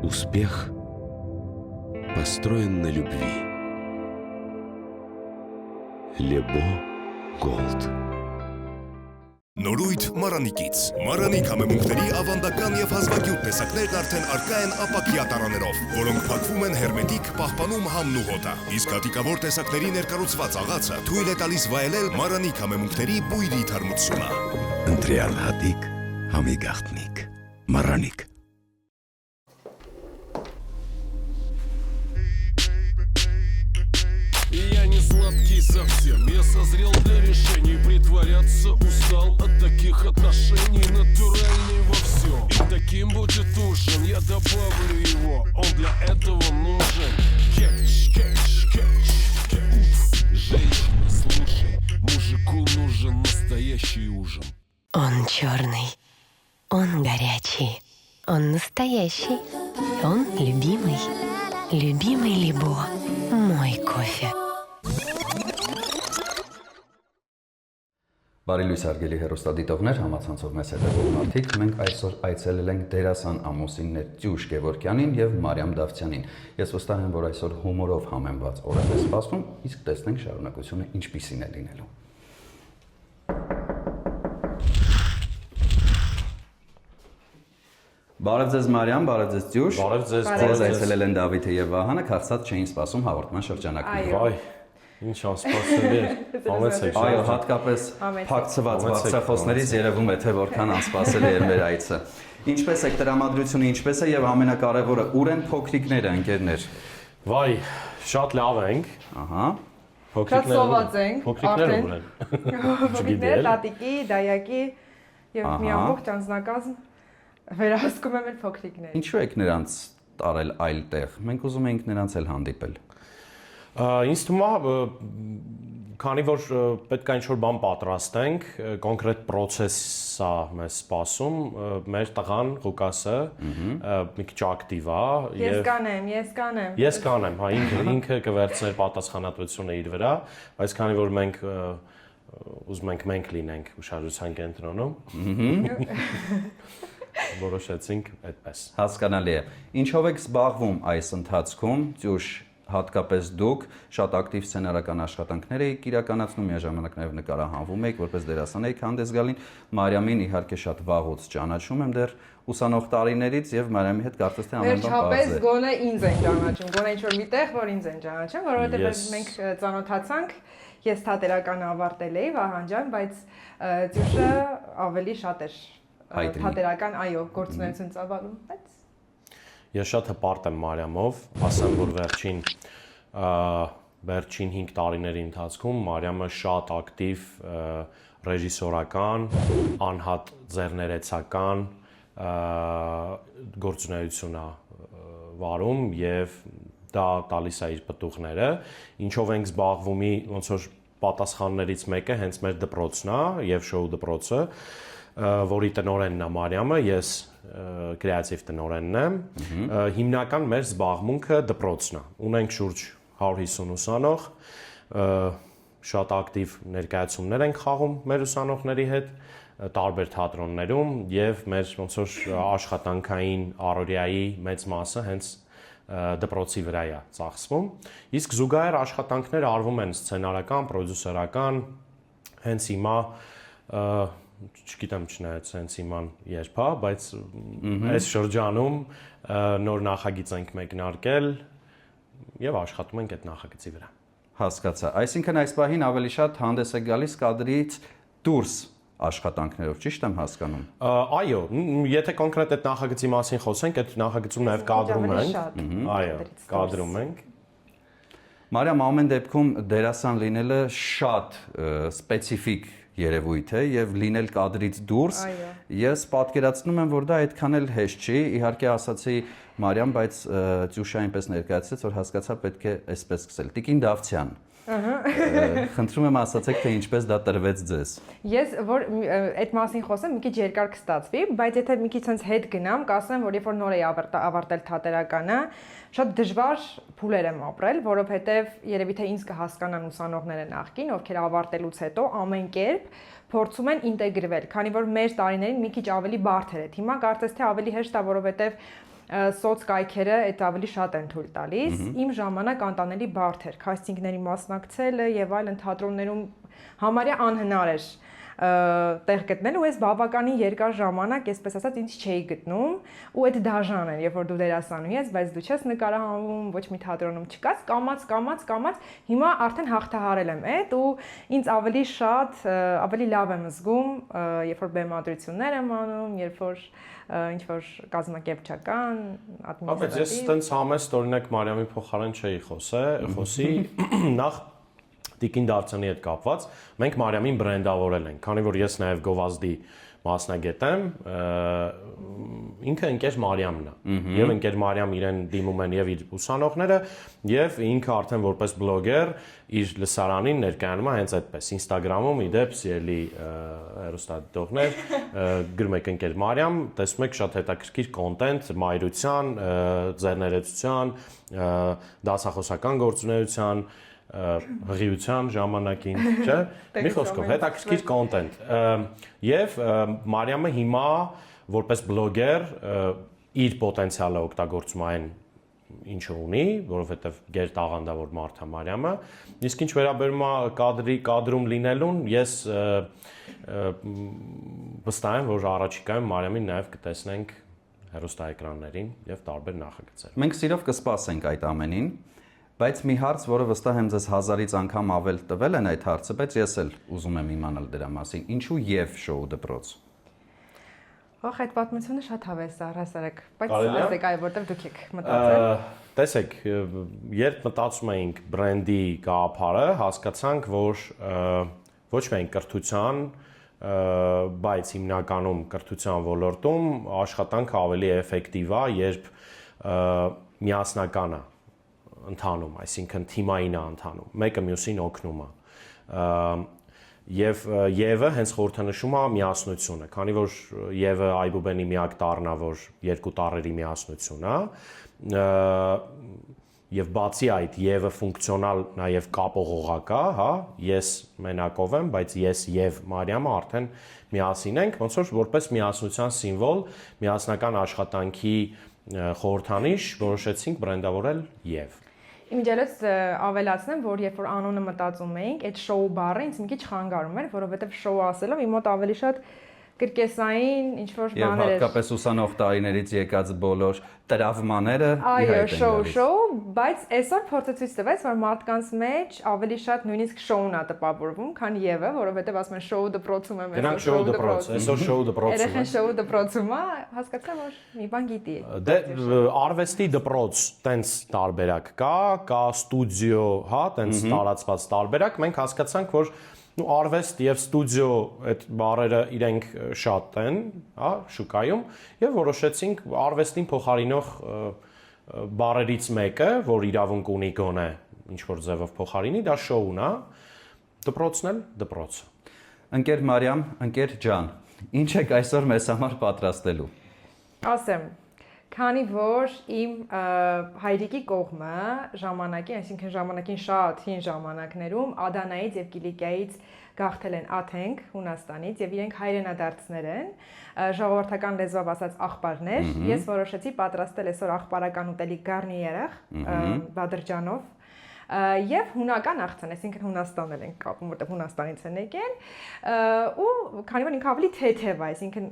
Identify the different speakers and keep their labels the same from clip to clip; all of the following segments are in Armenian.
Speaker 1: Успех построен на любви. Лебо Голд.
Speaker 2: Նորույթ Մարանիկից։ Մարանիկ համեմունքների ավանդական եւ հազվագյուտ տեսակներն արդեն առկա են ապակյա տարաներով, որոնք փակվում են հերմետիկ, պահպանում համն ու հոտը։ Իսկ հատիկավոր տեսակների ներկառուցված աղացը թույլ է տալիս վայելել Մարանիկ համեմունքների բույրի թարմությունը։
Speaker 3: Ընտրյալ հատիկ, համի գաղտնիք, Մարանիկ։
Speaker 4: Я не сладкий совсем, я созрел для решений. Притворяться устал от таких отношений. Натуральный во всем, и таким будет ужин. Я добавлю его, он для этого нужен. Кетч, кетч, кетч, кетч. Женщина, слушай, мужику нужен настоящий ужин.
Speaker 5: Он черный, он горячий, он настоящий, он любимый. Любимый Лебо, мой кофе.
Speaker 6: Բարի լույս հարգելի հեռուստադիտողներ, համացանցով մեզ հետևող մարդիկ, մենք այսօր այցելել ենք դերասան ամուսիններ Տյուշ Գևորգյանին եւ Մարիամ Դավթյանին։ Ես վստահ եմ, որ այսօր հումորով համեմված օրեր է սպասվում, իսկ տեսնենք շարունակությունը ինչպիսին է լինելու։ Բարև ձեզ Մարիամ, բարև ձեզ Տյուշ։
Speaker 7: Բարև ձեզ,
Speaker 6: Ձեզ այցելել են Դավիթը եւ Վահանը, քաղցած չէին սպասում հաղորդման շրջանակներում։
Speaker 7: Վայ, ինչ անսպասելի է։ Համեցեք։
Speaker 6: Այո, հատկապես փակցված բարձրախոսներից երևում է, թե որքան անսպասելի է մեր այցը։ Ինչպես է տրամադրությունը, ինչպես է եւ ամենակարևորը, ուր են փոքրիկները, ընկերներ։
Speaker 7: Վայ, շատ լավ ենք։
Speaker 6: Ահա։
Speaker 7: Փոքրիկները ուր են։
Speaker 8: Փոքրիկները տատիկի, դայակի եւ մի ամբողջ անձնակազմ վերահսկում եմ այդ փոքրիկներին։
Speaker 6: Ինչու եք նրանց տարել այլ տեղ։ Մենք ուզում էինք նրանց էլ հանդիպել։
Speaker 7: Ինձ թվում է, քանի որ պետք է ինչ-որ բան պատրաստենք, կոնկրետ process է մեզ սպասում, մեր տղան Ղուկասը մի քիչ ակտիվ է եւ Ես կանեմ, հա, ինքը կվերցներ պատասխանատվությունը իր վրա, բայց քանի որ մենք ուզում ենք մենք լինենք ուշադրության կենտրոնում, որոշեցինք այդպես։
Speaker 6: Հասկանալի է։ Ինչով եք զբաղվում այս ընթացքում, Տյուշ, հատկապես դուք շատ ակտիվ սցենարական աշխատանքներ եք իրականացնում, միաժամանակ նաև նկարահանվում եք, որպես դերասան եք հանդես գալին։ Մարիամին իհարկե շատ վաղուց ճանաչում եմ դեռ ուսանող տարիներից եւ Մարիամի հետ կարծես թե ամեն բան պարզ է։
Speaker 8: Վերջապես գոնե ինձ են ճանաչում, գոնե ինչ-որ միտեղ, որ ինձ են ճանաչում, որովհետեւ մենք ծանոթացանք, ես թատերական ավարտել էի Վահան ջան, բայց Տյուշը ավելի շատ էր թատերական, այո, գործունեություն ծավալում, բայց
Speaker 7: Ես շատ հպարտ եմ Մարիամով, ասեմ, որ վերջին 5 տարիների ընթացքում Մարիամը շատ ակտիվ ռեժիսորական, անհատ ձեռներեցական գործունեություն է վարում եւ դա տալիս է իր պտուղները, ինչով ենք զբաղվում, ոնց որ պատասխաններից մեկը հենց մեր դպրոցն է եւ շոու դպրոցը, որի տնօրենն է Մարիամը, ես կրեատիվ տնօրենն եմ, հիմնական մեր զբաղմունքը դպրոցն է, ունենք շուրջ 150 ուսանող, շատ ակտիվ ներկայացումներ ենք խաղում մեր ուսանողների հետ, տարբեր թատրոններում եւ մեր ոնց որ աշխատանքային առօրյայի մեծ մասը հենց դպրոցի վրա է ծախսվում, իսկ զուգահեռ աշխատանքները արվում են սցենարական, պրոդյուսերական, հենց հիմա չգիտեմ չնայած հենց իման երբ է, բայց այս շրջանում նոր նախագիծ ենք մեկնարկել եւ աշխատում ենք այդ նախագծի վրա։
Speaker 6: Հասկացա։ Այսինքն այս պահին ավելի շատ հանդես է գալիս կադրից դուրս աշխատանքներով, ճիշտ եմ հասկանում։
Speaker 7: Այո, եթե կոնկրետ այդ նախագծի մասին խոսենք, այդ նախագծում նաեւ կադրում ենք։ Այո, կադրում ենք։
Speaker 6: Մարիամ, ամեն դեպքում դերասան լինելը շատ սպეციფიկ երևույթ է եւ լինել կադրից դուրս ես պատկերացնում եմ որ դա այդքան էլ հեշտ չի իհարկե ասացի Մարիամ բայց Տյուշը այնպես ներկայացրեց որ հասկացա պետք է այսպես սկսել Տիկին Դավթյան Խնդրում եմ ասացեք, թե ինչպես դա տրվեց ձեզ։
Speaker 8: Ես որ այդ մասին խոսեմ, մի քիչ երկար կստացվի, բայց եթե մի քիչ sense հետ գնամ, կասեմ, որ երբ որ նոր էի ավարտել թատերականը, շատ դժվար փուլեր եմ ապրել, որովհետև երևի թե ինձ կհասկանան ուսանողները նախկին, ովքեր ավարտելուց հետո ամեն կերպ փորձում են ինտեգրվել, քանի որ մեր տարիներին մի քիչ ավելի բարդ էր։ Հիմա կարծես թե ավելի հեշտ է, որովհետև սոցկայքերը այդ ավելի շատ են թույլ տալիս։ Իմ ժամանակ անտանելի բարդ էր, քաստինգների մասնակցելը եւ այլն թատրոններում համարյա անհնար էր տեղ գտնել ու ես բավականին երկար ժամանակ, այսպես ասած, ինձ չէի գտնում ու այդ դաժան էր, երբ որ դու դերասանուհի ես, բայց դու չես նկարահանվում, ոչ մի թատրոնում չկաս, կամած, հիմա արդեն հաղթահարել եմ այդ ու ինձ ավելի լավ եմ զգում, երբ որ բեմադրություններ եմ անում, երբ որ ինչ-որ կազմակերպչական, ադմինիստրատիվ։
Speaker 7: Բայց ես այտենց համեստ օրինակ Մարիամի փոխարեն չէի խոսի, նախ Տիկին Դավթյանի հետ կապված, մենք Մարիամին բրենդավորել ենք, քանի որ ես նաև գովազդի մասնագետ եմ, ինքը ընկեր Մարիամն է, եւ ընկեր Մարիամ իրեն դիմում են եւ իր ուսանողները, եւ ինքը արդեն որպես բլոգեր իր լսարանին ներկայանում է հենց այդպես Instagram-ում իդեպ սիրելի հեռուստադիտողներ, գրում եք ընկեր Մարիամ, տեսնում եք շատ հետաքրքիր կոնտենտ մայրության, ձեռներեցության, դասախոսական գործունեության հղիության ժամանակին, չէ՞։ Մի խոսքով հետաքրքիր կոնտենտ։ Եվ Մարիամը հիմա որպես բլոգեր իր պոտենցիալը օգտագործում այն ինչը ունի, որովհետև գեր տաղանդավոր մարդ է Մարիամը։ Իսկ ինչ վերաբերում է կադրում լինելուն, ես վստահ եմ, որ առաջիկայում Մարիամին նաև կտեսնենք հեռուստաէկրաններին եւ տարբեր նախագծեր։
Speaker 6: Մենք սիրով կսպասենք այդ ամենին, բայց մի հարց, որը վստահ եմ ձեզ 1000-ից անգամ ավել տվել են այդ հարցը, բայց ես էլ ուզում եմ իմանալ դրա մասին։ Ինչու եւ շոու դպրոց։
Speaker 8: Ահա այդ պատմությունը շատ հավես է, հասարակ, բայց ասեք այ որտեղ դուք եք մտածել։
Speaker 7: Տեսեք, երբ մտածում էինք բրենդի գաղափարը, հասկացանք, որ ոչ միայն կրթության, բայց հիմնականում կրթության ոլորտում աշխատանքը ավելի էֆեկտիվ է, երբ միասնական է ընթանում, այսինքն թիմային է ընթանում, մեկը մյուսին օգնում է։ Եվ Եվը հենց խորհրդանշում է միասնությունը, քանի որ Եվը Այբուբենի միակ տառն է, որ երկու տառերի միասնություն է, եւ բացի այդ Եվը ֆունկցիոնալ նաեւ կապողողակ է, հա, ես մենակով եմ, բայց ես եւ Մարիամը արդեն միասին ենք, ոնց որ որպես միասնության սիմվոլ, միասնական աշխատանքի խորհրդանիշ որոշեցինք բրենդավորել Եվ։
Speaker 8: Իմիջիալից ավելացնեմ, որ երբ որ անունը մտածում էինք, այդ շոու բառը ինձ մի քիչ խանգարում էր, որովհետև շոու ասելով իմ մոտ ավելի շատ կրկեսային ինչ-որ
Speaker 6: Եվ
Speaker 8: բաներ էր։
Speaker 6: հատկապես ուսանող տարիներից եկած բոլոր տրավմաները
Speaker 8: Այո, շոու, բայց այսօր փորձը ցույց տվեց, որ մարդկանց մեջ ավելի շատ նույնիսկ շոուն է տպավորվում, քան Եվը, որովհետև ասում են շոու դպրոցում եմ,
Speaker 7: Գնանք շոու դպրոց, այսօր շոու դպրոցում է։
Speaker 8: Երեխան շոու դպրոցում է, հասկացա, որ մի բան գիտի։
Speaker 7: Դե արվեստի դպրոց տենց տարբերակ կա ստուդիո, հա, տենց տարածված տարբերակ, մենք հասկացանք, որ արվեստ եւ ստուդիո այդ բառերը իրենք շատ են, հա, շուկայում եւ որոշեցինք արվեստին փոխարինող բառերից մեկը, որ իրավունք ունի գոնե ինչ որ ձևով փոխարինի, դա շոուն է, դպրոցն էլ դպրոցը։
Speaker 6: Ընկեր Մարիամ, ընկեր ջան, ինչ եք այսօր մեզ համար պատրաստելու։
Speaker 8: Ասեմ, քանի որ իմ հայրիկի կողմը ժամանակին, այսինքն ժամանակին շատ հին ժամանակներում Ադանայից եւ Կիլիկիայից գաղթել են Աթենք, Հունաստանից եւ իրենք հայրենադարձներ են, ժողովրդական լեզվով ասած աղբարներ, ես որոշեցի պատրաստել այսօր աղբարական ուտելիք Գարնիերախ, Բադրջանով եւ հունական աղցան, այսինքն Հունաստանն ենք կապում, որտեղ Հունաստանից են եկել, ու քանի որ ինքը ավելի թեթև է, այսինքն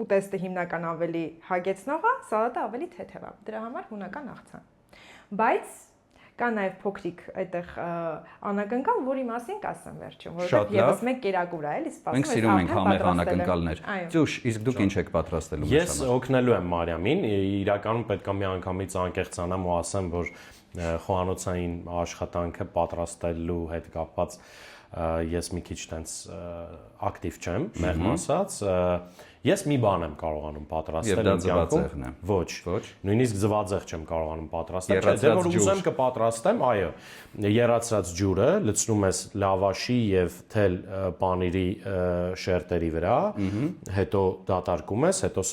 Speaker 8: ուտեստը հիմնական ավելի հագեցնող է, սալատը ավելի թեթև է, դրա համար հունական աղցան։ Բայց կա նաեւ փոքրիկ այդտեղ անակնկալ, որի մասին կասեմ վերջում, որովհետեւ եւս մեկ կերակուր է, էլի սպասում
Speaker 6: Մենք սիրում ենք համեղ անակնկալներ։ Ճուշ, իսկ դուք ինչ եք պատրաստելու մեզ համար։
Speaker 7: Ես օգնելու եմ Մարիամին, իրականում պետք է մի անգամից անկեղծանամ ու ասեմ, որ խոհանոցային աշխատանքը պատրաստելու հետ կապված ես մի քիչ տենց ակտիվ չեմ, մեղմ ասած, ես մի բան եմ կարողանում պատրաստել իմ կյանքում։ Ոչ։ Նույնիսկ ձվածեղ չեմ կարողանում պատրաստել։ Դե որ ուզեմ կպատրաստեմ, այո, երացած ջուրը լցնում ես լավաշի եւ թել պանիրի շերտերի վրա, հետո դատարկում ես, հետո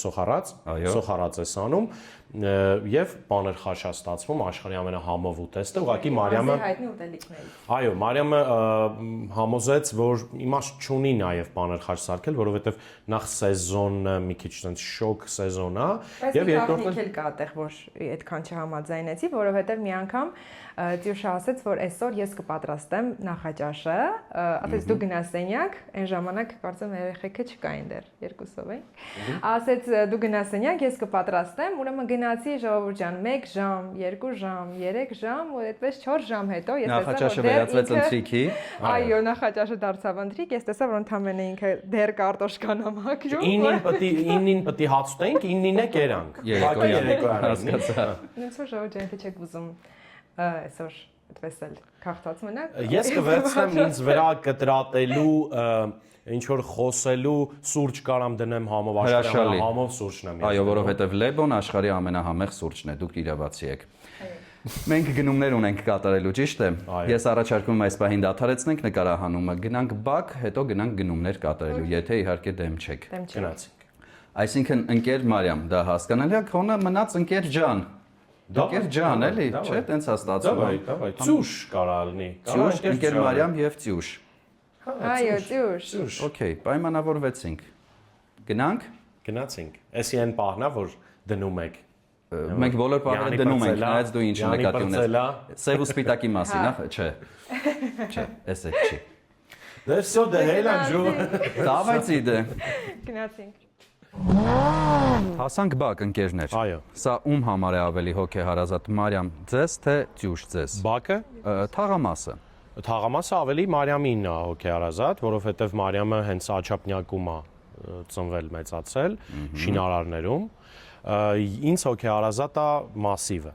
Speaker 7: սոխարած ես անում եւ պաներ խաշա ստացվում աշխարհի ամենահամով ուտեստը, ուղղակի Մարիամը
Speaker 8: հայտնի ուտելիքներից։
Speaker 7: Այո, Մարիամը համոզեց, որ իմաստ չունի նաև պաներ խաշ սարքել, որովհետև նախ սեզոնը մի քիչ տենց շոկ սեզոն է,
Speaker 8: եւ երկրորդն էլ կա այդտեղ, որ այդքան չհամաձայնեցի, որովհետև մի անգամ Տյուշը ասեց, որ այսօր ես կպատրաստեմ նախաճաշը, ասեց դու գնաս սենյակ, այն ժամանակ կարծեմ երեխեքը չկային դեռ, երկուսով էին։ Ասեց դու գնաս սենյակ, ես կպատրաստեմ, ուրեմն գնացի ժողովուրդ ջան, 1 ժամ, 2 ժամ, 3 ժամ, ու այդպես 4 ժամ հետո ես
Speaker 6: Նախաճաշը վերածվեց ընթրիքի։
Speaker 8: Այո, նախաճաշը դարձավ ընթրիք, ես տեսա, որ ընդամենը ինքը դեռ կարտոշկան է մաքրում։
Speaker 7: 9-ին պետք է հաց ուտենք, 9-ին է կերանք։
Speaker 6: Երեկոյան հասկացա։
Speaker 8: Ոնց որ ժողովուրդ ջան, թե չեք ուզում այսօր այդպես էլ քաղցած մնաք։
Speaker 7: Ես կվերցնեմ ինձ վրա կտրատելու ինչ որ խոսելու սուրճ կարամ դնեմ համով աշխարհի համով սուրճն եմ։
Speaker 6: Այո, որովհետև Լեբոն աշխարհի ամենահամեղ սուրճն է, դուք իրավացի եք։ Մենք գնումներ ունենք կատարելու, ճիշտ է։ Ես առաջարկում եմ այս պահին դադարեցնենք նկարահանումը, գնանք բակ, հետո գնանք գնումներ կատարելու, եթե իհարկե դեմ չեք։
Speaker 7: Գնացինք։
Speaker 6: Այսինքն ընկեր Մարիամ, դա հասկանալի է, քոնը մնաց ընկեր ջան։ Ընկեր ջան, էլի, չէ՞, տենց է ստացվում։
Speaker 7: Դավայ, ծուշ կարա լինի։
Speaker 6: Ծուշ, ընկեր Մարիամ եւ ծյուշ։
Speaker 8: Այո, ծյուշ։
Speaker 6: Okay, պայմանավորվեցինք։ Գնանք։
Speaker 7: Գնացինք։ Էսի այն պահն է, որ դնում եք։
Speaker 6: Մենք բոլոր բաները դնում ենք, նայած դու ինչ նկատի ունես։ Սև ու սպիտակի մասին, չէ։ Չէ, էս է չի։
Speaker 7: Դե всё, դե հելան ջու։
Speaker 6: Դավայցի դե։
Speaker 8: Գնացինք։
Speaker 6: Հասանք բակ ընկերներ։
Speaker 7: Այո։
Speaker 6: Սա ում համար է ավելի հոգեհարազատ, Մարիամ ձեզ թե ծյուշ ձեզ։
Speaker 7: Բակը
Speaker 6: Թաղամասը։
Speaker 7: Թաղամասը ավելի Մարիամին է հոգեհարազատ, որովհետև Մարիամը հենց Աչափնյակում է ծնվել, մեծացել, շինարարներում։ Ինձ հոգեհարազատ է մասիվը։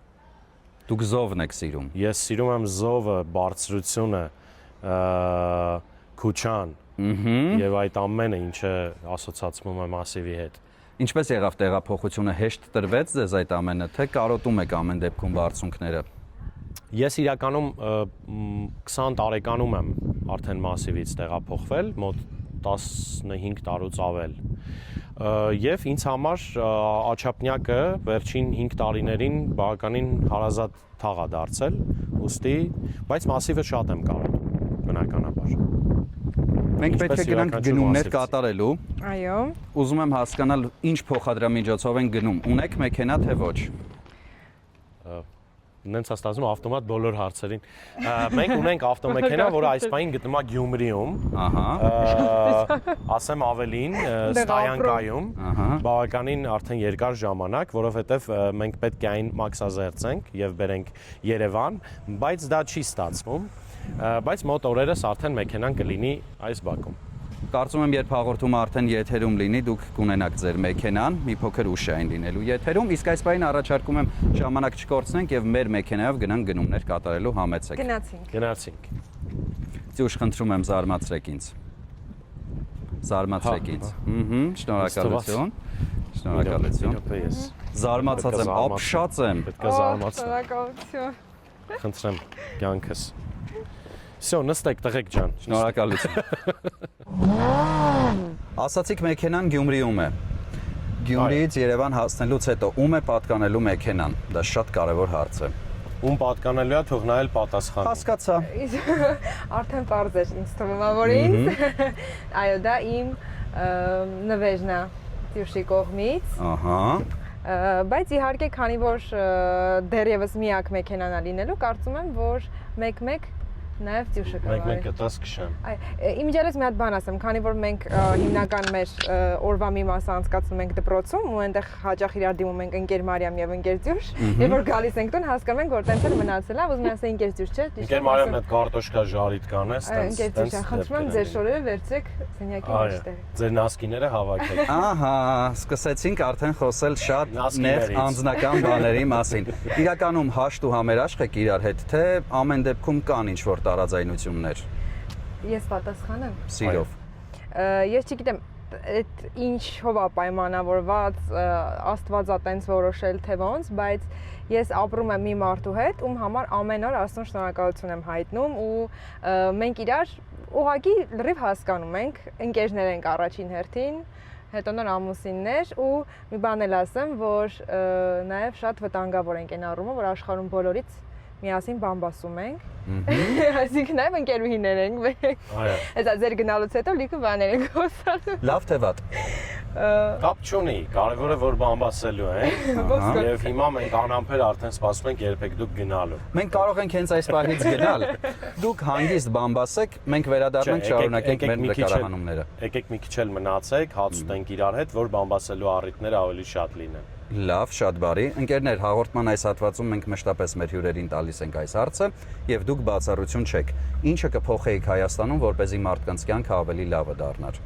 Speaker 6: Դուք զովն եք սիրում։
Speaker 7: Ես սիրում եմ զովը, բարձրությունը, քուչան եւ այդ ամենը, ինչը ասոցացվում է մասիվի հետ։
Speaker 6: Ինչպես եղավ տեղափոխությունը, հեշտ տրվեց ձեզ այդ ամենը, թե կարոտում եք ամեն դեպքում բարձունքները։
Speaker 7: Ես իրականում 20 տարեկանում եմ արդեն մասիվից տեղափոխվել, մոտ 15 տարուց ավել։ Եվ ինձ համար Աչափնյակը վերջին 5 տարիներին բավականին հարազատ թաղ է դարձել, ուստի, բայց մասիվը շատ եմ կարոտում, բնականաբար։
Speaker 6: Մենք պետք է գնանք գնումներ կատարելու։
Speaker 8: Այո։
Speaker 6: Ուզում եմ հասկանալ, ինչ փոխադրամիջոցով են գնում։ Ունեք մեքենա թե ոչ։
Speaker 7: Նենց աստազում ավտոմատ բոլոր հարցերին։ Մենք ունենք ավտոմեքենա, որը այս պահին գտնվում է Գյումրիում։ Ասեմ ավելին, Ստայանկայում, բավականին արդեն երկար ժամանակ, որովհետև մենք պետք է այն մաքսազերծենք եւ բերենք Երևան, բայց դա չի ստացվում։ Բայց մոտ օրերս արդեն մեքենան կլինի այս բակում։
Speaker 6: Կարծում եմ, երբ հաղորդումը արդեն եթերում լինի, դուք կունենաք ձեր մեքենան, մի փոքր ուշ այն լինելու եթերում, իսկ այս պահին առաջարկում եմ ժամանակ չկորցնենք եւ մեր մեքենայով գնանք գնումներ կատարելու, համեցեք։
Speaker 8: Գնացինք։
Speaker 6: Ծյուշ, խնդրում եմ զարմացրեք ինձ։ Զարմացրեք ինձ։ Շնորհակալություն։ Շնորհակալություն։ Զարմացած եմ, ապշած եմ։
Speaker 7: Պետք է զարմացնել։
Speaker 8: Շնորհակալություն։
Speaker 7: Խնդրեմ, կյանքս։ Всё, նստեք տղեկ ջան։
Speaker 6: Շնորհակալություն։ Ասացիք մեքենան Գյումրիում է։ Գյումրիից Երևան հասնելուց հետո ում է պատկանելու մեքենան։ Դա շատ կարևոր հարց է։
Speaker 7: Ում պատկանելու է, թող նա էլ պատասխանի։
Speaker 6: Հասկացա։
Speaker 8: Արդեն པարզ էր ինձ թվում է, որ ինձ։ Այո, դա իմ նվերն է Տյուշի կողմից։
Speaker 6: Ահա։
Speaker 8: Բայց իհարկե, քանի որ դեռևս միակ մեքենան է լինելու, կարծում եմ, որ մեկ-մեկ նաև Տյուշը կարող է։
Speaker 7: Մեկ-մեկ կտաս քշեմ։
Speaker 8: Իմ ջերս մի հատ բան ասեմ, քանի որ մենք հիմնական մեր օրվա մի մասը անցկացնում ենք դպրոցում ու այնտեղ հաճախ իրար դիմում ենք ընկեր Մարիամ եւ ընկեր Տյուշ, եւ որ գալիս ենք տուն, հասկանում ենք, որ տենց էլ մնացել է, ուզում եմ ասել ընկեր Տյուշ, չէ՞։
Speaker 7: Ընկեր Մարիամն այդ կարտոշկա ժարիտ կանես,
Speaker 8: Ընկեր Տյուշ, խնդրում եմ ձեր շորերը վերցրեք սենյակի մեջտեղ։
Speaker 7: Ձեր նասկիները հավաքեք։
Speaker 6: Ահա, սկսեցինք արդեն խոսել շատ նեղ անձնական բաների մասին։ Իրականում հաշտ ու համերաշխ եք իրար հետ, թե ամեն դեպքում կան ինչ-որ տարաձայնություններ։
Speaker 8: Ես պատասխանեմ։
Speaker 6: Սիրով։
Speaker 8: Ես չգիտեմ, այդ ինչով է պայմանավորված, Աստվածա տենց որոշել թե ոնց, բայց ես ապրում եմ մի մարդու հետ, ում համար ամեն օր Աստծուն շնորհակալություն եմ հայտնում ու մենք իրար ուղղակի լրիվ հասկանում ենք, ընկերներ ենք առաջին հերթին, հետո նոր ամուսիններ ու մի բան էլ ասեմ, որ նաև շատ վտանգավոր ենք այն առումով, որ աշխարհում բոլորից միասին բամբասում ենք։ Այսինքն նաև ընկերուհիներ ենք մենք։
Speaker 7: Այո։
Speaker 8: Հեսա ձեր գնալուց հետո լիքը բաներ ենք խոսալու։
Speaker 6: Լավ թե վատ։
Speaker 7: Կապ չունի, կարևորը որ բամբասելու ենք։ Եվ հիմա մենք անամբեր արդեն սպասում ենք երբեք դուք գնալու։
Speaker 6: Մենք կարող ենք հենց այս պահից գնալ։ Դուք հանգիստ բամբասեք, մենք վերադառնանք շարունակենք մեր նկարահանումները։
Speaker 7: Եկեք մի քիչ էլ մնացեք, հաց ուտենք իրար հետ, որ բամբասելու առիթները ավելի շատ լինեն։
Speaker 6: Լավ, շատ բարի։ Ընկերներ, հաղորդման այս հատվածում մենք մշտապես մեր հյուրերին տալիս ենք այս հարցը, եւ դուք բացառություն չեք։ Ինչը կփոխեիք Հայաստանում, որպեսզի մարդկանց կյանքը ավելի լավը դառնար։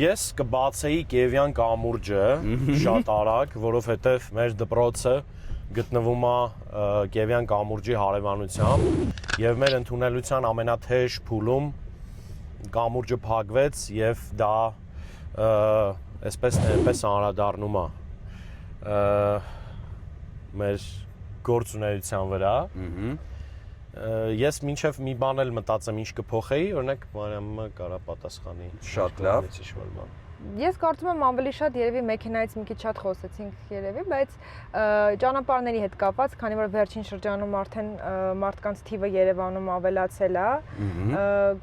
Speaker 7: Ես կբացեի Կիևյան կամուրջը շատ արագ, որովհետեւ մեր դպրոցը գտնվում է Կիևյան կամուրջի հարևանությամբ եւ մեր ընդունելության ամենաթեժ փուլում կամուրջը փակվեց եւ դա այսպես անդրադառնում է մեր գործունեության վրա։ Ես մինչև մի բան էլ մտածեմ ինչ կփոխեի, օրինակ Մարիամը կարա պատասխանի։
Speaker 6: Շատ լավ։
Speaker 8: Ես կարծում եմ ավելի շատ երևի մեքենայից մի քիչ շատ խոսեցինք երևի, բայց ճանապարհների հետ կապված, քանի որ վերջին շրջանում արդեն մարդկանց թիվը Երևանում ավելացել է,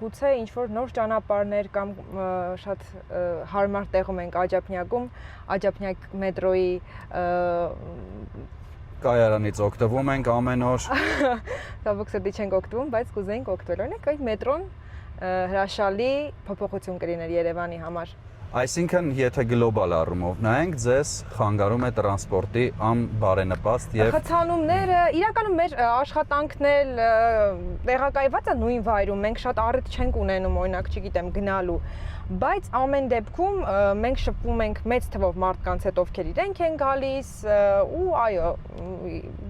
Speaker 8: գուցե ինչ որ նոր ճանապարհներ կամ շատ հարմար տեղում ենք Աջափնյակում, Աջափնյակ մետրոյի
Speaker 6: կայարանից օգտվում ենք ամեն օր։
Speaker 8: Ցավոք սրտի չենք օգտվում, բայց կուզեինք օգտվել։ Օրինակ այդ մետրոն հրաշալի փոփոխություն կլիներ Երևանի համար։
Speaker 6: Այսինքն, եթե գլոբալ առումով նայենք, ձեզ խանգարում է տրանսպորտի անբարենպաստ եւ
Speaker 8: խցանումները, իրականում մեր աշխատանքն էլ տեղակայված է նույն վայրում, մենք շատ առիթ չենք ունենում, օրինակ, չգիտեմ, գնալու, բայց ամեն դեպքում մենք շփվում ենք մեծ թվով մարդկանց հետ, ովքեր իրենք են գալիս, ու այո,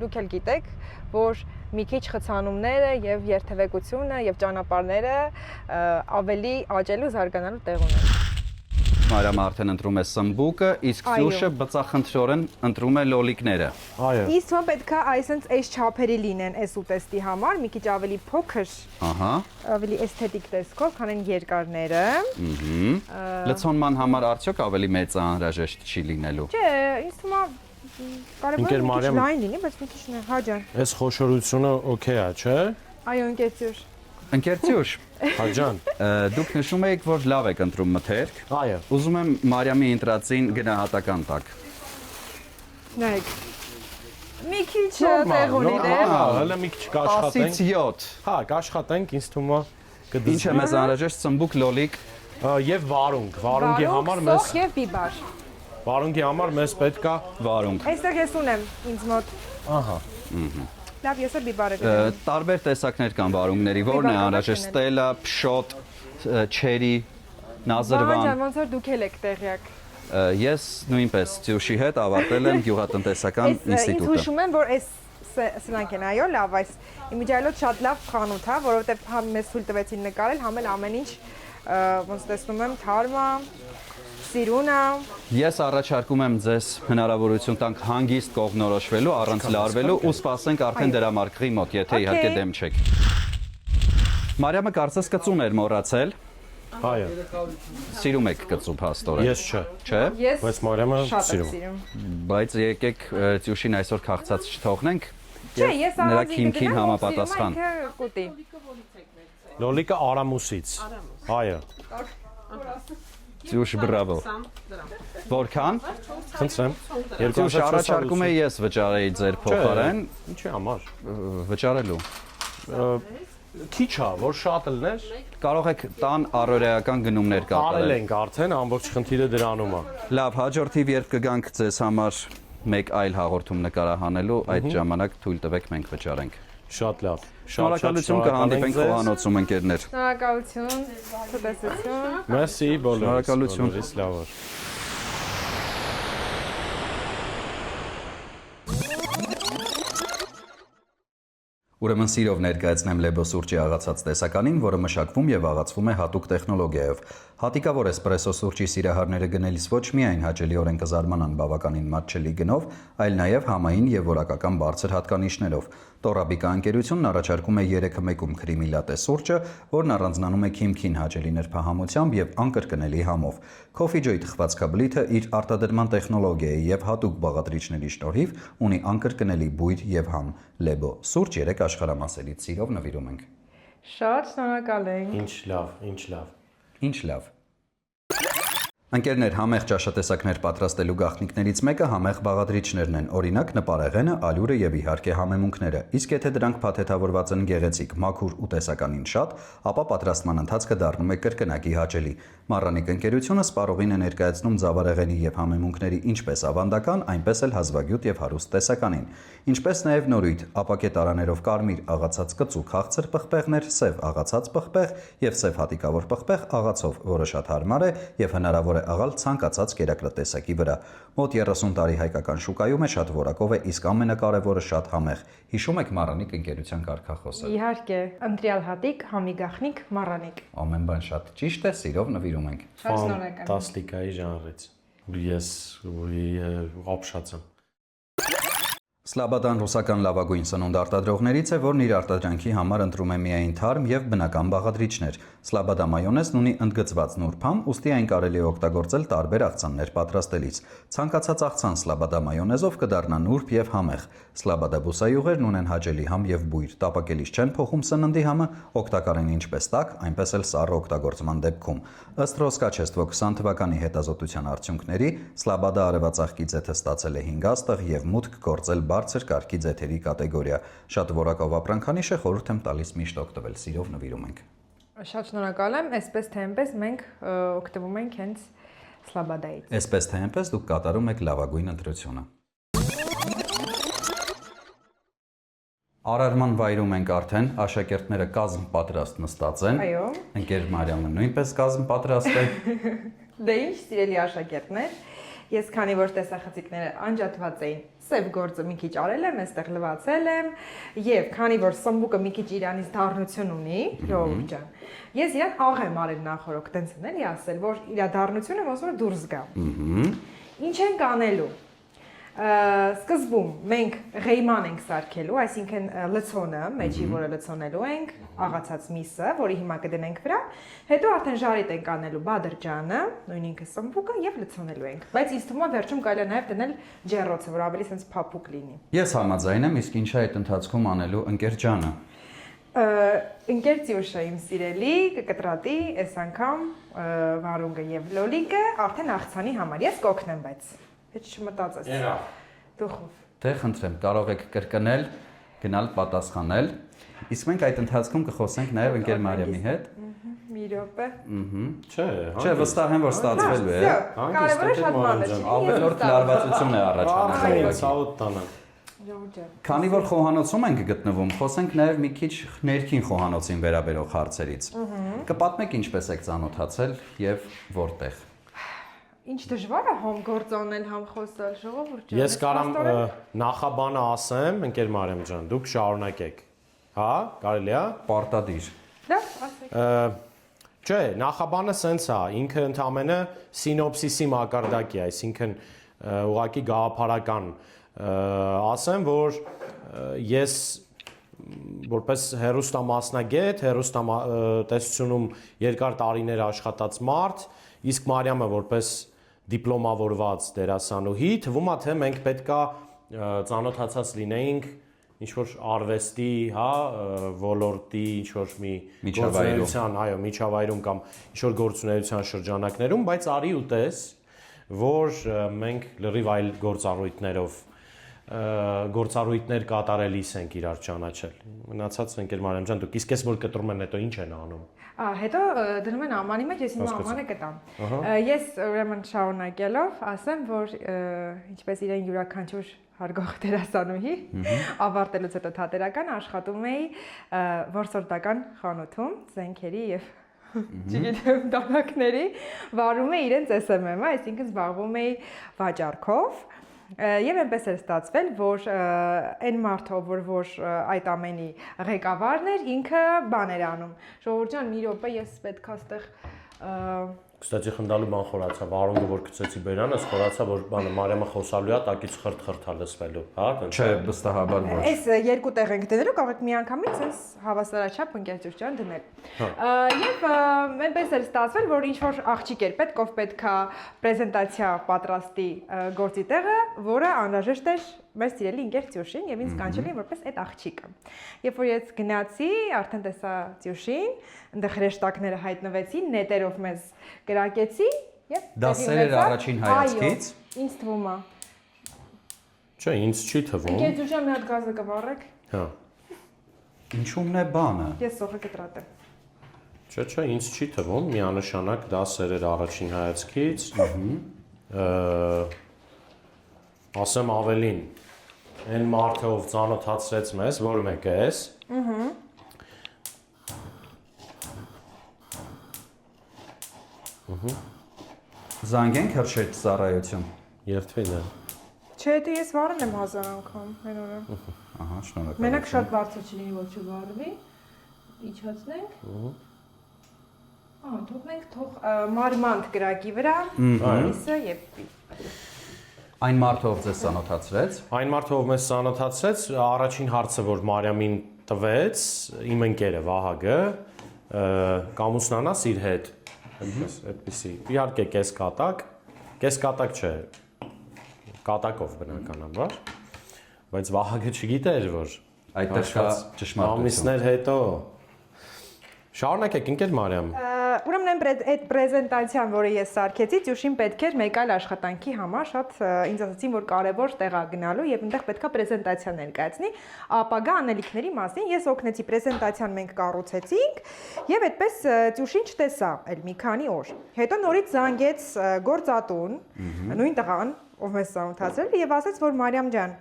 Speaker 8: դուք էլ գիտեք, որ մի քիչ խցանումները եւ երթևեկությունը եւ ճանապարհները ավելի աճելու զարգանալու տեղ ունեն։
Speaker 6: Մարիամը արդեն ընտրում է սմբուկը, իսկ Սյուշը բծախնդրորեն ընտրում է լոլիկները։
Speaker 7: Այո։
Speaker 8: Իսկ ո՞ն պետք է այսպես այս չափերի լինեն այս ուտեստի համար, մի քիչ ավելի փոքր,
Speaker 6: Ահա։
Speaker 8: ավելի էսթետիկ տեսքով, քան այն երկարները։
Speaker 6: Լցոնման համար արդյոք ավելի մեծ անհրաժեշտ չի լինելու։
Speaker 8: Չէ, ինձ թվում է կարևորը մի քիչ լայն լինի, բայց մի քիչ հա ջան։
Speaker 7: Այս խոշորությունը օքեյ է, չէ։
Speaker 8: Այո, ընկերություն։
Speaker 6: Ընկերցյուշ,
Speaker 7: Հաջան։
Speaker 6: դուք նշում եք, որ լավ եք ընտրում մթերք։
Speaker 7: Այո։
Speaker 6: Ուզում եմ Մարիամի ընտրածին գնահատական տակ։
Speaker 8: Նայեք։ Մի քիչ տեղ ունի դեր։
Speaker 7: Հələ մի քիչ կաշխատենք։
Speaker 6: 10-ից 7։
Speaker 7: Հա, կաշխատենք, ինձ թվում է կդզի։
Speaker 6: Ինչ է մեզ անհրաժեշտ սմբուկ, լոլիկ
Speaker 7: Եվ վարունգ։ Վարունգի համար մեզ
Speaker 8: Սոխ եւ բիբար։
Speaker 7: Վարունգի համար մեզ պետք է
Speaker 6: վարունգ։
Speaker 8: Այստեղ ես ունեմ ինձ մոտ։
Speaker 7: Ահա։
Speaker 8: Լավ, ես էլ բիբարը կգնամ։
Speaker 6: Տարբեր տեսակներ կան վարունգների, որն է անհրաժեշտ՝ ստելա, փշոտ, չերի, նազրվան։
Speaker 8: Ջան, ոնց որ դուք էլ եք տեղյակ։
Speaker 6: Ես նույնպես Սյուշի հետ ավարտել եմ գյուղատնտեսական
Speaker 8: Ինձ
Speaker 6: ինստիտուտը։
Speaker 8: հուշում եմ, որ այս սրանք են, այո, լավ, այս իմիջիայլոց շատ լավ խանութ է, որովհետև համ մեզ թույլ տվեցին նկարել, համ էլ ամեն ինչ ոնց տեսնում եմ, թարմա, սիրունա։
Speaker 6: Ես առաջարկում եմ ձեզ հնարավորություն տանք հանգիստ կողմնորոշվելու, առանց լարվելու ու սպասենք արդեն դրամարկղի մոտ, եթե իհարկե դեմ չեք։ Մարիամը կարծես կծուն էր մոռացել։
Speaker 7: Այո։
Speaker 6: Սիրում եք կծու փաստորեն։
Speaker 7: Ես չէ։
Speaker 6: Չէ։
Speaker 8: Ես
Speaker 7: Բայց Մարիամը
Speaker 8: շատ եմ
Speaker 7: սիրում։
Speaker 8: սիրում։
Speaker 6: Բայց եկեք Սյուշին այսօր քաղցած չթողնենք։
Speaker 8: Չէ, ես
Speaker 6: նրա
Speaker 8: առանձին
Speaker 6: քիմքին
Speaker 8: կգնամ,
Speaker 6: համապատասխան։
Speaker 8: ինքը կուտի։
Speaker 7: Լոլիկը Արամուսից։ Այո։
Speaker 6: Սյուշ, բրավո։ Որքան։
Speaker 7: Խնդրեմ։
Speaker 6: Սյուշ, առաջարկում եմ ես վճարեի ձեր փոխարեն
Speaker 7: Ինչի համար։
Speaker 6: վճարելու։
Speaker 7: Քիչ է, որ շատ լներ։
Speaker 6: Կարող եք տան առօրեական գնումներ
Speaker 7: Արել
Speaker 6: կատարել։
Speaker 7: ենք արդեն, ամբողջ խնդիրը դրանում է։
Speaker 6: Լավ, հաջորդիվ երբ կգանք ձեզ համար մեկ այլ հաղորդում նկարահանելու, այդ ժամանակ թույլ տվեք մենք վճարենք։
Speaker 7: Շատ լավ։
Speaker 6: Շնորհակալություն, կհանդիպենք խոհանոցում ընկերներ։
Speaker 8: Շնորհակալություն, ցտեսություն։
Speaker 7: Մերսի բոլորիս։
Speaker 6: Շնորհակալություն։
Speaker 7: Բոլորիս լավ օր։
Speaker 6: Ուրեմն սիրով ներկայացնեմ Լեբո սուրճի աղացած տեսականին, որը մշակվում եւ աղացվում է հատուկ տեխնոլոգիայով։ Հատիկավոր էսպրեսո սուրճի սիրահարները գնելիս ոչ միայն հաճելիորեն կզարմանան բավականին մատչելի գնով, այլ նաեւ համային եւ որակական բարձր հատկանիշներով։ Տորաբիկա ընկերությունն առաջարկում է 3-1 քրիմի լատե սուրճը, որն առանձնանում է քիմքին հաճելի նրբահամությամբ եւ անկրկնելի համով։ Coffee Joy թխվածքաբլիթը իր արտադրման տեխնոլոգիայի եւ հատուկ բաղադրիչների շնորհիվ ունի անկրկնելի բույր եւ համ։ Լեբո սուրճ 3 աշխարհամասերից սիրով նվիրում ենք։
Speaker 8: Շատ շնորհակալ ենք։
Speaker 6: Ինչ լավ։ Ընկերներ, համեղ ճաշատեսակներ պատրաստելու գաղտնիքներից մեկը համեղ բաղադրիչներն են, օրինակ նպարեղենը, ալյուրը եւ իհարկե համեմունքները։ Իսկ եթե դրանք փաթեթավորված են գեղեցիկ, մաքուր ու տեսականին շատ, ապա պատրաստման ընթացքը դառնում է կրկնակի հաճելի։ Մառանիկ ընկերությունը սպառողին է ներկայացնում ձավարեղենի եւ համեմունքների ինչպես ավանդական, այնպես էլ հազվագյուտ եւ հարուստ տեսականին, ինչպես նաեւ նորույթ, ապակե տարաներով կարմիր աղացած կծու քաղցր պղպեղներ, սև աղացած պղպեղ եւ սև հատիկավոր պղպեղ աղացով, որը շատ հարմար է եւ հնարավոր է աղալ ցանկացած կերակրատեսակի վրա։ Մոտ 30 տարի հայկական շուկայում է, շատ որակով է, իսկ ամենակարևորը շատ համեղ։ Հիշում եք Մառանիկ ընկերության կարգախոսը։
Speaker 8: Իհարկե, ընտրյալ հատիկ, համի գաղտնիք, Մառանիկ։
Speaker 6: Ամեն բան շատ ճիշտ է, սիրով նվիրում ենք։
Speaker 8: Շատ շնորհակալ։
Speaker 7: Ֆանտաստիկայի ժանրից։ Ես ապշած եմ։
Speaker 6: Սլաբադան ռուսական լավագույն սնունդ արտադրողներից է, որն իր արտադրանքի համար ընտրում է միայն թարմ եւ բնական բաղադրիչներ։ Սլաբադա մայոնեզն ունի ընդգծված նուրբ համ, ուստի այն կարելի է օգտագործել տարբեր աղցաններ պատրաստելիս։ Ցանկացած աղցան սլաբադա մայոնեզով կդառնա նուրբ եւ համեղ։ Սլաբադա բուսայուղերն ունեն հաճելի համ եւ բույր, տապակելիս չեն փոխում սննդի համը, օգտակար են ինչպես տաք, այնպես էլ սառը օգտագործման դեպքում։ Ըստ Ռոսկաչեստվո 20 թվականի հետազոտության արդյունքների, սլաբադա արևածաղկի ձեթը ստացել է 5 աստղ եւ մուտք գործել բարձր կարգի ձեթերի կատեգորիա։ Շատ որակով ապրանքանիշ է, խորհուրդ եմ տալիս միշտ օգտվել, սիրով նվիրում ենք։
Speaker 8: Շատ շնորհակալ եմ, այսպես թե այնպես մենք օգտվում ենք հենց սլաբադայից։
Speaker 6: Այսպես թե այնպես դուք կատարում եք լավագույն ընտրությունը։ Արարման վայրում ենք արդեն, աշակերտները կազմ պատրաստ նստած են։
Speaker 8: Այո։
Speaker 6: Ընկեր Մարիամը նույնպես կազմ պատրաստ է։
Speaker 8: Դե ինչ, սիրելի աշակերտներ, ես քանի որ տեսախցիկները անջատված էին, սև գործը մի քիչ արել եմ, այստեղ լվացել եմ, եւ քանի որ սմբուկը մի քիչ իրանից դառնություն ունի, ժողովուրդ ջան, ես իրան աղ եմ արել նախորդ, տենց էլի ասել, որ իր դառնությունը ոնց որ դուրս գա։ Ինչ ենք անելու։ Սկզբում մենք ղեյման ենք սարքելու, այսինքն լցոնը, մեջի որը լցոնելու ենք, աղացած միսը, որի հիմա կդնենք վրա, հետո արդեն ժարիտ ենք անելու բադրջանը, նույն ինքը սմբուկը եւ լցոնելու ենք։ Բայց ինձ թվում է վերջում կարելի է նաեւ դնել ջեռոցը, որ ավելի sense փափուկ լինի։
Speaker 6: Ես համաձայն եմ, իսկ ինչա այդ ընթացքում անելու ընկեր ջանը։
Speaker 8: Ընկեր Ծյուշը իմ սիրելի կկտրատի այս անգամ վարունգը եւ լոլիկը արդեն աղցանի համար։ Ես կօգնեմ, բայց Հետ չմտածես։ Դուխով։
Speaker 6: Դե խնդրեմ, կարող եք կրկնել, գնալ պատասխանել։ Իսկ մենք այդ ընթացքում կխոսենք նաև ընկեր Մարիամի հետ։
Speaker 8: Մի րոպե։
Speaker 6: Չէ, վստահ եմ, որ ստացվելու է։
Speaker 8: Կարևորը շատ բան է։
Speaker 6: Ավելորդ լարվածություն է առաջանում։
Speaker 7: Ցավոտ տանը։
Speaker 6: Քանի որ խոհանոցում ենք գտնվում, խոսենք նաև մի քիչ ներքին խոհանոցին վերաբերող հարցերից։ Կպատմեք ինչպես եք ծանոթացել եւ որտեղ։
Speaker 8: Ինչ դժվար է համ գործ անել, համ խոսալ, ժողովուրդ ջան։
Speaker 7: Ես կարամ նախաբանը ասեմ, ընկեր Մարիամ ջան, դուք շարունակեք։ Հա, կարելի է։
Speaker 6: Պարտադիր։
Speaker 8: Լավ, ասեք։
Speaker 7: Չէ, նախաբանը սենց է, ինքը ընդամենը սինոպսիսի մակարդակի է, այսինքն ուղղակի գաղափարական ասեմ, որ ես որպես հերոստամասնագետ, հերոստատեսությունում երկար տարիներ աշխատած մարդ, իսկ Մարիամը որպես դիպլոմավորված դերասանուհի, թվում է թե մենք պետքա ծանոթացած լինեինք ինչ-որ արվեստի, հա, ոլորտի ինչ-որ մի գործունեության, այո, միջավայրում կամ ինչ-որ գործունեության շրջանակներում, բայց արի ու տես, որ մենք լրիվ այլ գործառույթներ կատարելիս ենք իրար ճանաչել։ Մնացած ընկեր Մարիամ ջան, դուք իսկ ես որ կտրում են հետո ինչ են անում։
Speaker 8: Հետո դնում են ամանի մեջ, ես հիմա ամանը կտամ։ Ես ուրեմն շարունակելով ասեմ, որ ինչպես իրեն յուրաքանչյուր հարգող դերասանուհի, ավարտելուց հետո թատերական աշխատում էի որսորդական խանութում, զենքերի եւ չգիտեմ դանակների, վարում էի իրենց SMM-ը, այսինքն զբաղվում էի վաճառքով Եվ այնպես էր ստացվել, որ այն մարդով, որ այդ ամենի ղեկավարն էր, ինքը բան էր անում։ Ժողովուրդ ջան, մի րոպե, ես պետք է այստեղ
Speaker 7: Կստացի խնդալու բան խորացա, վարունգը որ գցեցի բերանս, խորացա, որ բանը Մարիամը խոսալու է, տակից խրտ-խրտա լսվելու, հա,
Speaker 6: Չէ, վստահաբար ոչ։
Speaker 8: Այս երկու տեղ ենք դնելու, կարող եք միանգամից այս հավասարաչափ ընկերություն դնել։ Եվ այնպես էր ստացվել, որ ինչ որ աղջիկ էր պետք, ով պետքա պրեզենտացիա պատրաստի գործի տեղը, որը անհրաժեշտ էր մեր սիրելի ընկեր Ծյուշին եւ ինձ կանչել էին որպես այդ աղջիկը։ Երբ որ ես գնացի, արդեն տեսա Ծյուշին, այնտեղ հրեշտակները հայտնվեցին, նետերով մեզ կրակեցի եւ
Speaker 6: Դա սեր էր առաջին հայացքից։
Speaker 8: Ինձ թվում է։
Speaker 7: Չէ, ինձ չի թվում։
Speaker 8: Ընկեր Ծյուշան մի հատ գազը կվառեք։
Speaker 7: Հա։
Speaker 6: Ինչու՞մն է բանը։
Speaker 8: Ես սոխը կտրատեմ։
Speaker 7: Չէ, ինձ չի թվում, միանշանակ դա սեր էր առաջին հայացքից։ Ասեմ ավելին, այն մարդը ով ծանոթացրեց մեզ, որ մեկը ես։
Speaker 6: Զանգենք հրշեջ ծառայություն։
Speaker 7: Երթվին է։
Speaker 8: Չէ, դե ես վառել եմ 1000 անգամ այն օրը։
Speaker 6: Ահա, շնորհակալ։
Speaker 8: Մենակ շատ բարձր չլինի, որ չվառվի։ Իջացնենք։ Թողնենք թող մարմանդ կրակի վրա, իսը եւ
Speaker 6: Այն մարդը ով ձեզ ծանոթացրեց։
Speaker 7: Այն մարդը ով մեզ ծանոթացրեց, առաջին հարցը, որ Մարիամին տվեց, իմ ընկերը Վահագը, կամուսնանաս իր հետ։ Այդպեսի։ Իհարկե կես կատակ չէ։ Կատակով բնականաբար, բայց Վահագը չգիտեր, որ
Speaker 6: Այդտեղ կա ճշմարտություն։
Speaker 7: ամիսներ հետո Շարունակեք, ընկեր Մարիամ։
Speaker 8: Ուրեմն այդ պրեզենտացիան, որը ես սարքեցի, Ծյուշին պետք էր մեկ այլ աշխատանքի համար շատ ինձ ասացին, որ կարևոր տեղ է գնալու եւ այնտեղ պետքա պրեզենտացիա ներկայացնի ապագա անելիքների մասին։ Ես օգնեցի, պրեզենտացիան մենք կառուցեցինք եւ այդպես Ծյուշին չտեսա այլ մի քանի օր։ Հետո նորից զանգեց գործատուն, նույն տղան, ով մեզ ծանոթացրել եւ ասաց, որ Մարիամ ջան,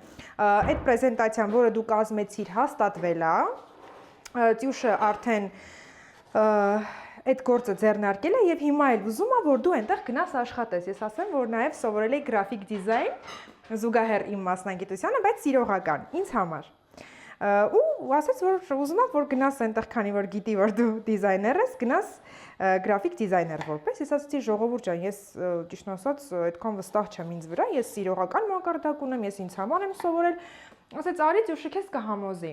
Speaker 8: այդ պրեզենտացիան, որը դու կազմեցիր, հաստատվել է, Ծյուշը արդեն այդ գործը ձեռնարկել է եւ հիմա էլ ուզում է որ դու այնտեղ գնաս աշխատես։ Ես ասեմ, որ նաեւ սովորել եմ գրաֆիկ դիզայն զուգահեռ իմ մասնագիտությանը, բայց սիրողական ինձ համար։ Ու ասաց, որ ուզում եմ որ գնաս այնտեղ, քանի որ գիտի որ դու դիզայներ ես, գնաս գրաֆիկ դիզայներ որպես։ Ես ասացի ժողովուրդ ջան, ես ճիշտ ասած այդքան վստահ չեմ ինձ վրա, ես սիրողական մակարդակ ունեմ, ես ինձ համար եմ սովորել։ Ասաց արի Ծյուշը քեզ կհամոզի։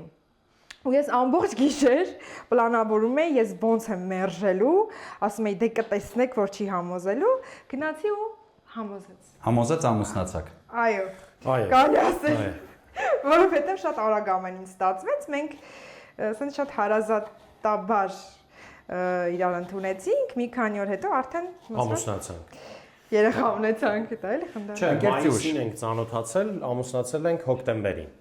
Speaker 8: Ու ես ամբողջ գիշեր պլանավորում էի, ես ոնց եմ մերժելու, ասում էի դե կտեսնեք, որ չի համոզելու, գնացի ու համոզեց։
Speaker 6: Համոզեց ամուսնացակ։
Speaker 8: Այո։
Speaker 7: Այո։
Speaker 8: Կարելի ասել, որովհետև շատ արագ ամեն ինչ ստացվեց, մենք ասենք շատ հարազատաբար իրար ընդունեցինք, մի քանի օր հետո արդեն
Speaker 7: ամուսնացանք։
Speaker 8: Երեխա ունեցանք, դա էլի խնդա։
Speaker 7: Չէ, մայիսին ենք ծանոթացել, ամուսնացել ենք հոկտեմբերին։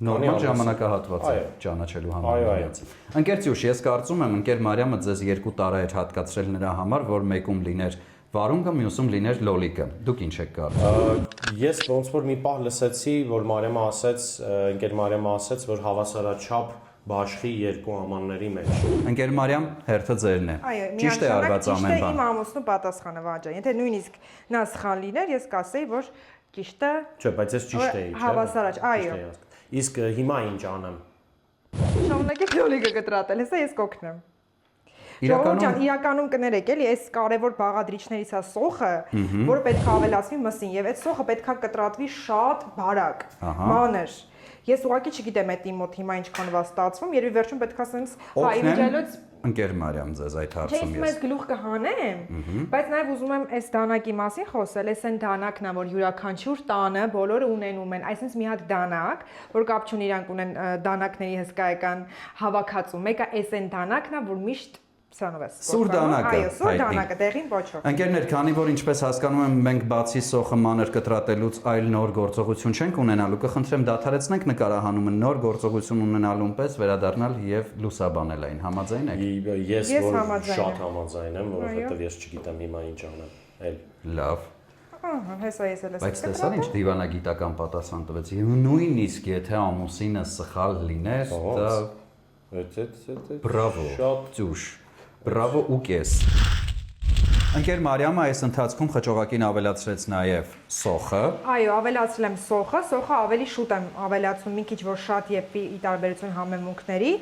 Speaker 6: Նորմալ ժամանակահատված է ճանաչելու համար։ Ընկեր Ծյուշ, ես կարծում եմ, ընկեր Մարիամը ձեզ 2 տարի էր հատկացրել նրա համար, որ մեկում լիներ վարունգը, մյուսում լիներ լոլիկը։ Դուք ինչ եք կարծում։
Speaker 7: Ես ոնց որ մի պահ լսեցի, որ Մարիամը ասեց, ընկեր Մարիամը ասեց, որ հավասարաչափ բաշխի 2 ամանների մեջ։
Speaker 6: Ընկեր Մարիամ, հերթը ձերն է։ Ճիշտ է արված ամեն բան։
Speaker 8: Իմ ամուսնու պատասխանը վաճա։ Եթե նույնիսկ նա սխալ լիներ, ես կասեի, որ ճիշտը։
Speaker 7: Չէ, բայց ես ճիշտ էի, չէ։
Speaker 8: Հավասարաչ, այո։
Speaker 7: Իսկ հիմա ինչ անեմ։
Speaker 8: Շարունակեք լոլիկը կտրատել, հեսա ես կօգնեմ։ Իրականում կներեք էլի, այս կարևոր բաղադրիչներից է սոխը, որը պետք է ավելացվի մսին եւ այդ սոխը պետք է կտրատվի շատ բարակ, մանր։ Ես ուղղակի չգիտեմ այդ իմ մոտ հիմա ինչքան վաստացվում, երբ վերջում պետք է ասենց հայիջելոց
Speaker 6: ընկեր Մարիամ ձեզ այդ հարցում
Speaker 8: ես։ Ես գլուխ կհանեմ, բայց նաև ուզում եմ այս դանակի մասին խոսել, այս այն դանակն է, որ յուրաքանչյուր տանը բոլորը ունենում են, այսինքն մի հատ դանակ, որ կապ չունի իրանք ունեն դանակների հսկայական հավաքածու։ Մեկը այս այն դանակն է, որ միշտ
Speaker 6: Սուր դանակը,
Speaker 8: այո, սուր դանակը, դեղին ոչով։
Speaker 6: Ընկերներ, քանի որ ինչպես հասկանում եմ, մենք բացի սոխը մանր կտրատելուց այլ նոր գործողություն չենք ունենալու, կխնդրեմ դադարեցնենք նկարահանումը, նոր գործողություն ունենալուն պես վերադառնալ եւ լուսաբանել այն։ Համաձայն եք։
Speaker 7: Ես շատ համաձայն եմ, որովհետեւ ես չգիտեմ հիմա ինչ անեմ։ Էլ
Speaker 6: լավ։
Speaker 8: Ահա, հեսա ես էլ եմ։
Speaker 6: Բայց տեսա՞ր ինչ դիվանագիտական պատասխան տվեց։ Նույնիսկ եթե ամուսինը սխալ լիներ, դա Բրավո, Ծյուշ։ Բրավո ու կես։ Ընկեր Մարիամը այս ընթացքում խճողակին ավելացրեց նաև սոխը։
Speaker 8: Այո, ավելացրել եմ սոխը, սոխը ավելի շուտ եմ ավելացնում, մի քիչ որ շատ եփի ի տարբերություն համեմունքների,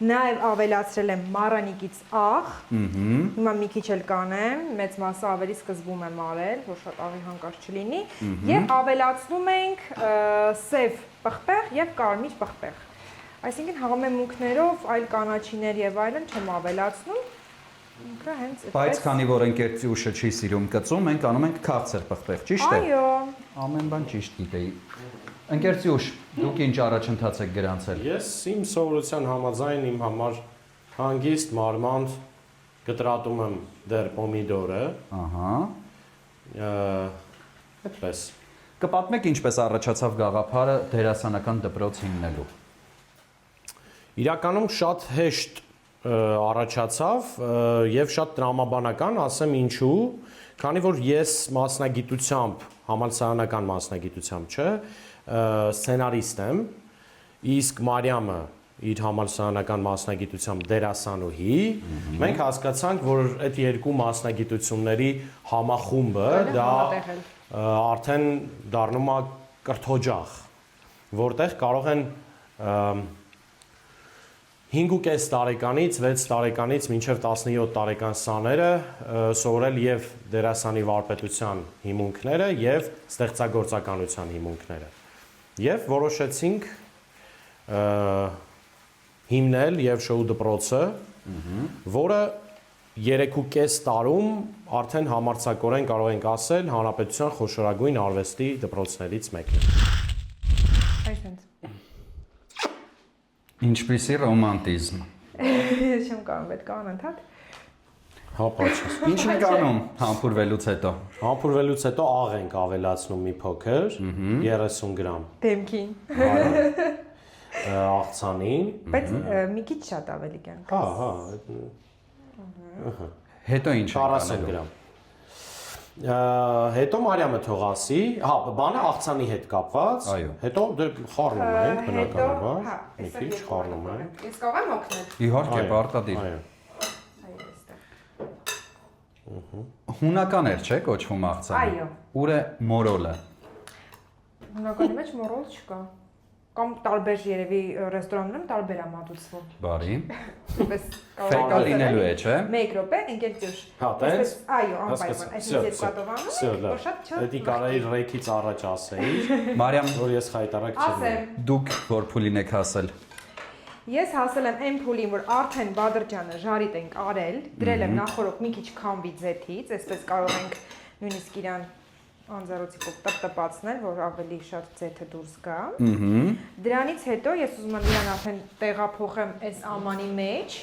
Speaker 8: նաև ավելացրել եմ մառանիկից աղ։ Հիմա մի քիչ էլ կանեմ, մեծ մասը ավելի սկզբում եմ արել, որ շատ աղի հանկարծ չլինի, եւ ավելացնում ենք սև պղպեղ եւ կարմիր պղպեղ։ Այսինքն համեմունքներով այլ կանաչիներ եւ այլն չեմ ավելացնում։ Ինքը հենց այդպես։
Speaker 6: Բայց քանի որ ընկեր Ծյուշը չի սիրում կծում, մենք անում ենք քաղցր պղպեղ, ճիշտ է։
Speaker 8: Այո։
Speaker 6: Ամեն բան ճիշտ գիտեի։ Ընկեր Ծյուշ, դուք ինչ առաջընթաց եք գրանցել։
Speaker 7: Ես իմ սովորության համաձայն իմ համար հանգիստ մարմանդ կտրատում եմ դեռ պոմիդորը։
Speaker 6: Ահա։
Speaker 7: Այդպես։
Speaker 6: Կպատմեք ինչպես առաջացավ գաղափարը դերասանական դպրոց հիմնելու։
Speaker 7: Իրականում շատ հեշտ առաջացավ եւ շատ տրամաբանական, ասեմ ինչու, քանի որ ես մասնագիտությամբ, համալսարանական մասնագիտությամբ չէ, սցենարիստ եմ, իսկ Մարիամը իր համալսարանական մասնագիտությամբ դերասանուհի, մենք հասկացանք, որ այդ երկու մասնագիտությունների համախումբը դա արդեն դառնում է կրթօջախ, որտեղ կարող են 5.5 տարեկանից 6 տարեկանից մինչև 17 տարեկան սաները սովորել եւ դերասանի վարպետության հիմունքները եւ ստեղծագործականության հիմունքները։ Եվ որոշեցինք հիմնել եւ շոու դպրոցը, որը 3.5 տարում արդեն համարձակորեն կարող ենք ասել հանրապետության խոշորագույն արվեստի դպրոցներից մեկն է։
Speaker 8: Այսինքն
Speaker 6: Ինչպիսի ռոմանտիզմ։
Speaker 8: ես չեմ կարող պետք է անընդհատ։
Speaker 7: Հա, պաչես։
Speaker 6: Ինչ ենք անում համբուրվելուց հետո։
Speaker 7: Համբուրվելուց հետո աղ ենք ավելացնում մի փոքր, 30 գրամ։
Speaker 8: Դեմքին։
Speaker 7: Աղցանին։
Speaker 8: Բայց մի քիչ շատ ավելի կյանք։
Speaker 7: Հա։
Speaker 6: Հետո ինչ ենք
Speaker 7: 40
Speaker 6: անելու։
Speaker 7: գրամ։ Հետո Մարիամը թողասի, հա, բանը աղցանի հետ կապված, հետո խառնում ենք բնականաբար, մի քիչ խառնում ենք։
Speaker 8: Ես կարող եմ օգնել։
Speaker 6: Իհարկե, պարտադիր։ Հունական էր, չէ՞, կոչվում աղցանը։
Speaker 8: Այո։
Speaker 6: Ուր է մորոլը։
Speaker 8: Հունականի մեջ մորոլ չկա։ Կամ տարբեր երևի ռեստորաններում տարբեր է մատուցվում։
Speaker 6: Բարի։
Speaker 8: Պես
Speaker 6: Ֆեկա լինելու է, չէ՞։
Speaker 8: 1 րոպե, ընկեր Ծյուշ։
Speaker 7: Հա, տենց։
Speaker 8: Այո, անպայման, այսինքն երկու պատովանում, որ շատ չը։
Speaker 7: Դա կարայի ռեքից առաջ ասեի,
Speaker 6: Մարիամ,
Speaker 7: որ ես խայտարակ չեմ։
Speaker 8: Ասեմ,
Speaker 6: դուք որ փուլին եք հասել։
Speaker 8: ես հասել եմ այն փուլին, որ արդեն Բադրջանը ժարիտ ենք արել, դրել եմ նախորդ մի քիչ քամվի ձեթից, այսպես կարող ենք նույնիսկ իրան անձեռոցիկով տպտպացնել, որ ավելի շատ ձեթը դուրս գա։ Դրանից հետո ես ուզում եմ իրան արդեն տեղափոխեմ այս ամանի մեջ,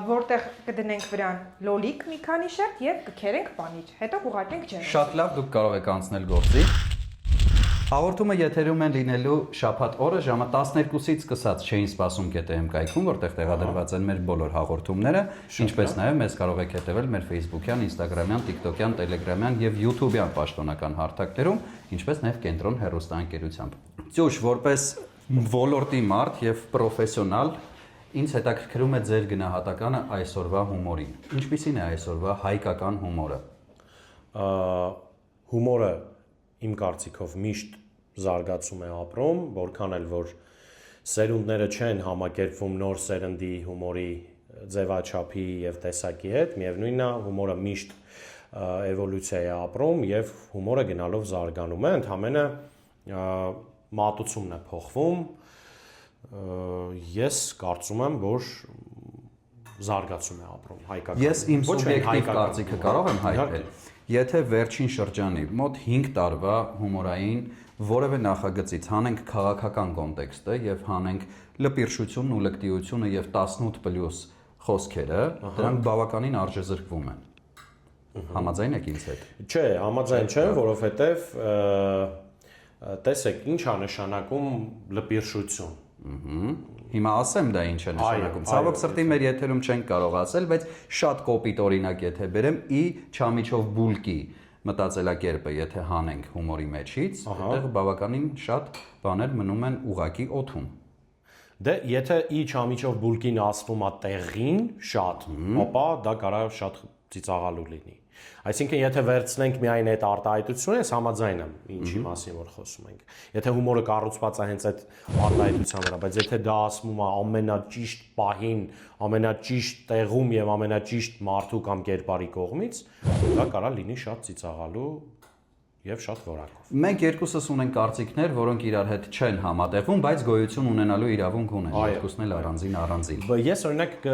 Speaker 8: որտեղ կդնենք վրան լոլիկ մի քանի շերտ եւ կքերենք պանիր։ Հետո կուղարկենք ջերմ։
Speaker 6: Շատ լավ, դուք կարող եք անցնել գործի։ Հաղորդումը եթերում են լինելու շաբաթ օրը ժամը 12-ից սկսած չէին սպասում GTM կայքում, որտեղ տեղադրված են մեր բոլոր հաղորդումները, ինչպես նաև մեզ կարող եք հետևել մեր Facebook-յան, Instagram-յան, TikTok-յան, Telegram-յան եւ YouTube-յան պաշտոնական հարթակներում, ինչպես նաև կենտրոն հեռուստաընկերությամբ։ Ծյուշ, որպես ոլորտի մարդ եւ պրոֆեսիոնալ, ինձ հետաքրքրում է ձեր գնահատականը այսօրվա հումորին։ Ինչպիսին է այսօրվա հայկական հումորը։
Speaker 7: Հումորը իմ կարծիքով միշտ զարգացում է ապրում, որքան էլ որ սերունդները չեն համակերպվում նոր սերնդի հումորի ձևաչափի եւ տեսակի հետ, միևնույնն է հումորը միշտ էվոլյուցիա է ապրում եւ հումորը գնալով զարգանում է, ընդհանրապես մատուցումն է փոխվում։ Ես կարծում եմ, որ զարգացում է ապրում հայկական։
Speaker 6: Ես իմ սուբյեկտիվ կարծիքը կարող եմ հայտնել։ Եթե վերջին շրջանի մոտ 5 տարվա հումորային որևէ նախագծից հանենք քաղաքական կոնտեքստը եւ հանենք լպիրշությունն ու լկտիությունը եւ 18+ խոսքերը, դրանք բավականին արժեզրկվում են։ Համաձայն եք ինձ հետ։
Speaker 7: Չէ, համաձայն չեմ, որովհետեւ տեսեք, ինչ է նշանակում լպիրշություն։
Speaker 6: Հիմա ասեմ դա ինչ է նշանակում։ Ցավոք սրտի մեր եթերում չենք կարող ասել, բայց շատ կոպիտ օրինակ եթե բերեմ ի չամիչով բուլկի մտածելակերպը եթե հանենք հումորի մեջից, այդտեղ բավականին շատ բաներ մնում են ուղակի օդում։
Speaker 7: Դե եթե ի չամիչով բուլկին ասվում է տեղին շատ, ապա դա կարող շատ ծիծաղալու լինի։ Այսինքն, եթե վերցնենք միայն այդ արտահայտությունը, ես համաձայն եմ ինչի մասին որ խոսում ենք։ Եթե հումորը կառուցված է հենց այդ արտահայտության վրա, բայց եթե դա ասվում է ամենաճիշտ պահին, ամենաճիշտ տեղում եւ ամենաճիշտ մարդու կամ կերպարի կողմից, դա կարա լինի շատ ծիծաղալու եւ շատ որակով։
Speaker 6: Մենք երկուսս ունենք կարծիքներ, որոնք իրար հետ չեն համատեղվում, բայց գոյություն ունենալու իրավունք ունեն, երկուսն էլ առանձին։
Speaker 7: Ես օրինակ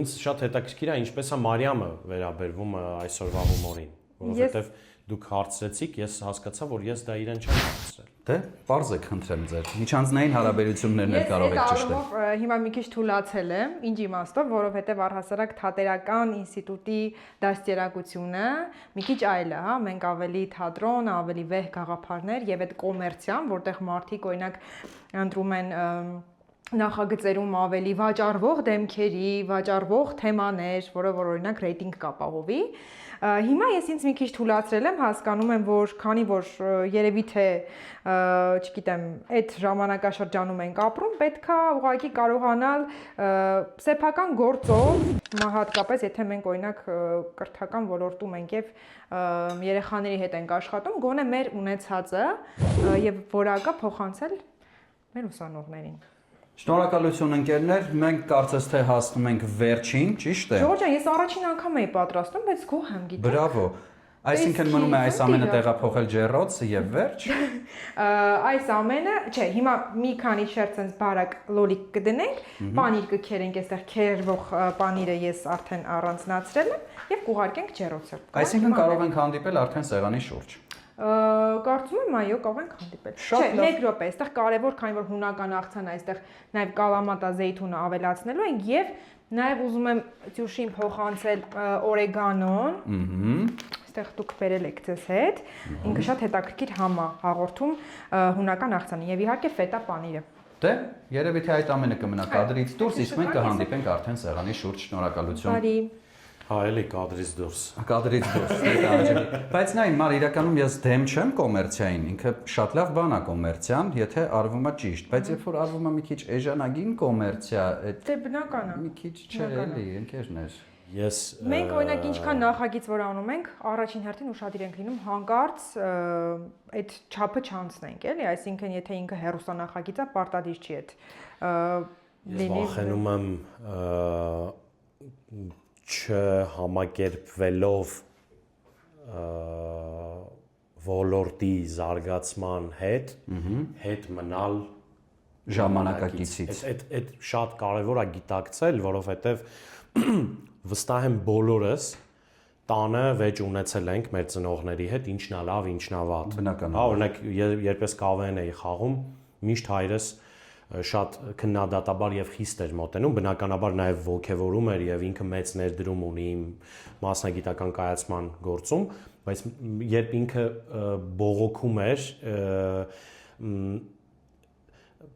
Speaker 7: ինձ շատ հետաքրքիր է ինչպես է Մարիամը վերաբերվում այսօրվա հումորին, որովհետեւ դուք հարցրեցիք, ես հասկացա, որ ես դա իրեն չեմ հարցրել։
Speaker 6: Դե, պարզ եք խնդրեմ ձեր միջանձնային հարաբերություններն էլ կարող եք ճշտել։
Speaker 8: Հիմա մի քիչ թուլացել եմ, ինչ իմաստով, որովհետև առհասարակ թատերական ինստիտուտի դաստիարակությունը մի քիչ այլ է, հա, մենք ավելի թատրոն, ավելի վեհ գաղափարներ եւ այդ կոմերցիան, որտեղ մարդիկ օրինակ ընտրում են նախագծերում ավելի վաճառվող դեմքերի, վաճառվող թեմաներ, որը որ օրինակ ռեյտինգ կապահովի։ Հիմա ես ինձ մի քիչ թուլացրել եմ, հասկանում եմ, որ քանի որ երևի թե, չգիտեմ, այդ ժամանակաշրջանում ենք ապրում, պետքա ուղղակի կարողանալ սեփական գործով, հատկապես եթե մենք օրինակ կրթական ոլորտում ենք եւ երեխաների հետ ենք աշխատում, գոնե մեր ունեցածը եւ որակը փոխանցել մեր ուսանողներին։
Speaker 6: Շնորհակալություն ընկերներ, մենք կարծես թե հասնում ենք վերջին, ճիշտ է։
Speaker 8: Ժողովուրդ ջան, ես առաջին անգամ էի պատրաստում, բայց գոհ եմ, գիտեք։
Speaker 6: Բրավո։ Այսինքն մնում է այս ամենը տեղափոխել ջեռոց եւ վերջ։
Speaker 8: Այս ամենը, չէ, հիմա մի քանի շերտ sense բարակ լոլիկ կդնենք, պանիր կքերենք, այստեղ քերվող պանիրը ես արդեն առանձնացրել եմ եւ կուղարկենք ջեռոցը։
Speaker 6: Այսինքն կարող ենք հանդիպել արդեն սեղանի շուրջ։
Speaker 8: Կարծում եմ այո, կարող ենք հանդիպել։ Չէ, 1 րոպե, այստեղ կարևոր, քանի որ հունական աղցան է, այստեղ նաև կալամատա զեյթունը ավելացնելու ենք եւ նաև ուզում եմ ծյուշին փոխանցել օրեգանոն։ Այստեղ դուք բերել եք ձեզ հետ։ Ինքը շատ հետաքրքիր համ է հաղորդում հունական աղցանը եւ իհարկե ֆետա պանիրը։
Speaker 6: Դե, երևի թե այդ ամենը կմնա կադրից դուրս, իսկ մենք կհանդիպենք արդեն սեղանի շուրջ։ Շնորհակալություն։
Speaker 8: Բարի։
Speaker 7: Հա, էլի կադրից դուրս։
Speaker 6: Կադրից դուրս։ Բայց նա իմ իրականում ես դեմ չեմ կոմերցիային, ինքը շատ լավ բան է կոմերցիան, եթե արվում է ճիշտ, բայց երբ որ արվում է մի քիչ էժանագին կոմերցիա, այդ
Speaker 8: դե բնական է։
Speaker 6: մի քիչ չէ էլի, ընկերներ։
Speaker 7: Ես
Speaker 8: Մենք օրինակ ինչքան նախագիծ որ անում ենք, առաջին հերթին ուշադիր ենք լինում հանկարծ այդ չափը չանցնենք, էլի, այսինքն եթե ինքը հեռուստանախագիծ է, պարտադիր չի այդ
Speaker 7: լինի։ Ես վախենում եմ չհամակերպվելով ոլորտի զարգացման հետ մնալ
Speaker 6: ժամանակակիցից։
Speaker 7: Այդ շատ կարևոր է գիտակցել, որովհետև վստահ եմ բոլորս տանը վեճ ունեցել ենք մեր ծնողների հետ, ինչն է լավ, ինչն է վատ։
Speaker 6: Բնական։
Speaker 7: Հա, օրինակ երբես կավեն էի խաղում, միշտ հայրս շատ քննադատաբար եւ խիստ էր մոտենում, բնականաբար նաեւ ոգևորում էր եւ ինքը մեծ ներդրում ունի իմ մասնագիտական կայացման գործում, բայց երբ ինքը բողոքում էր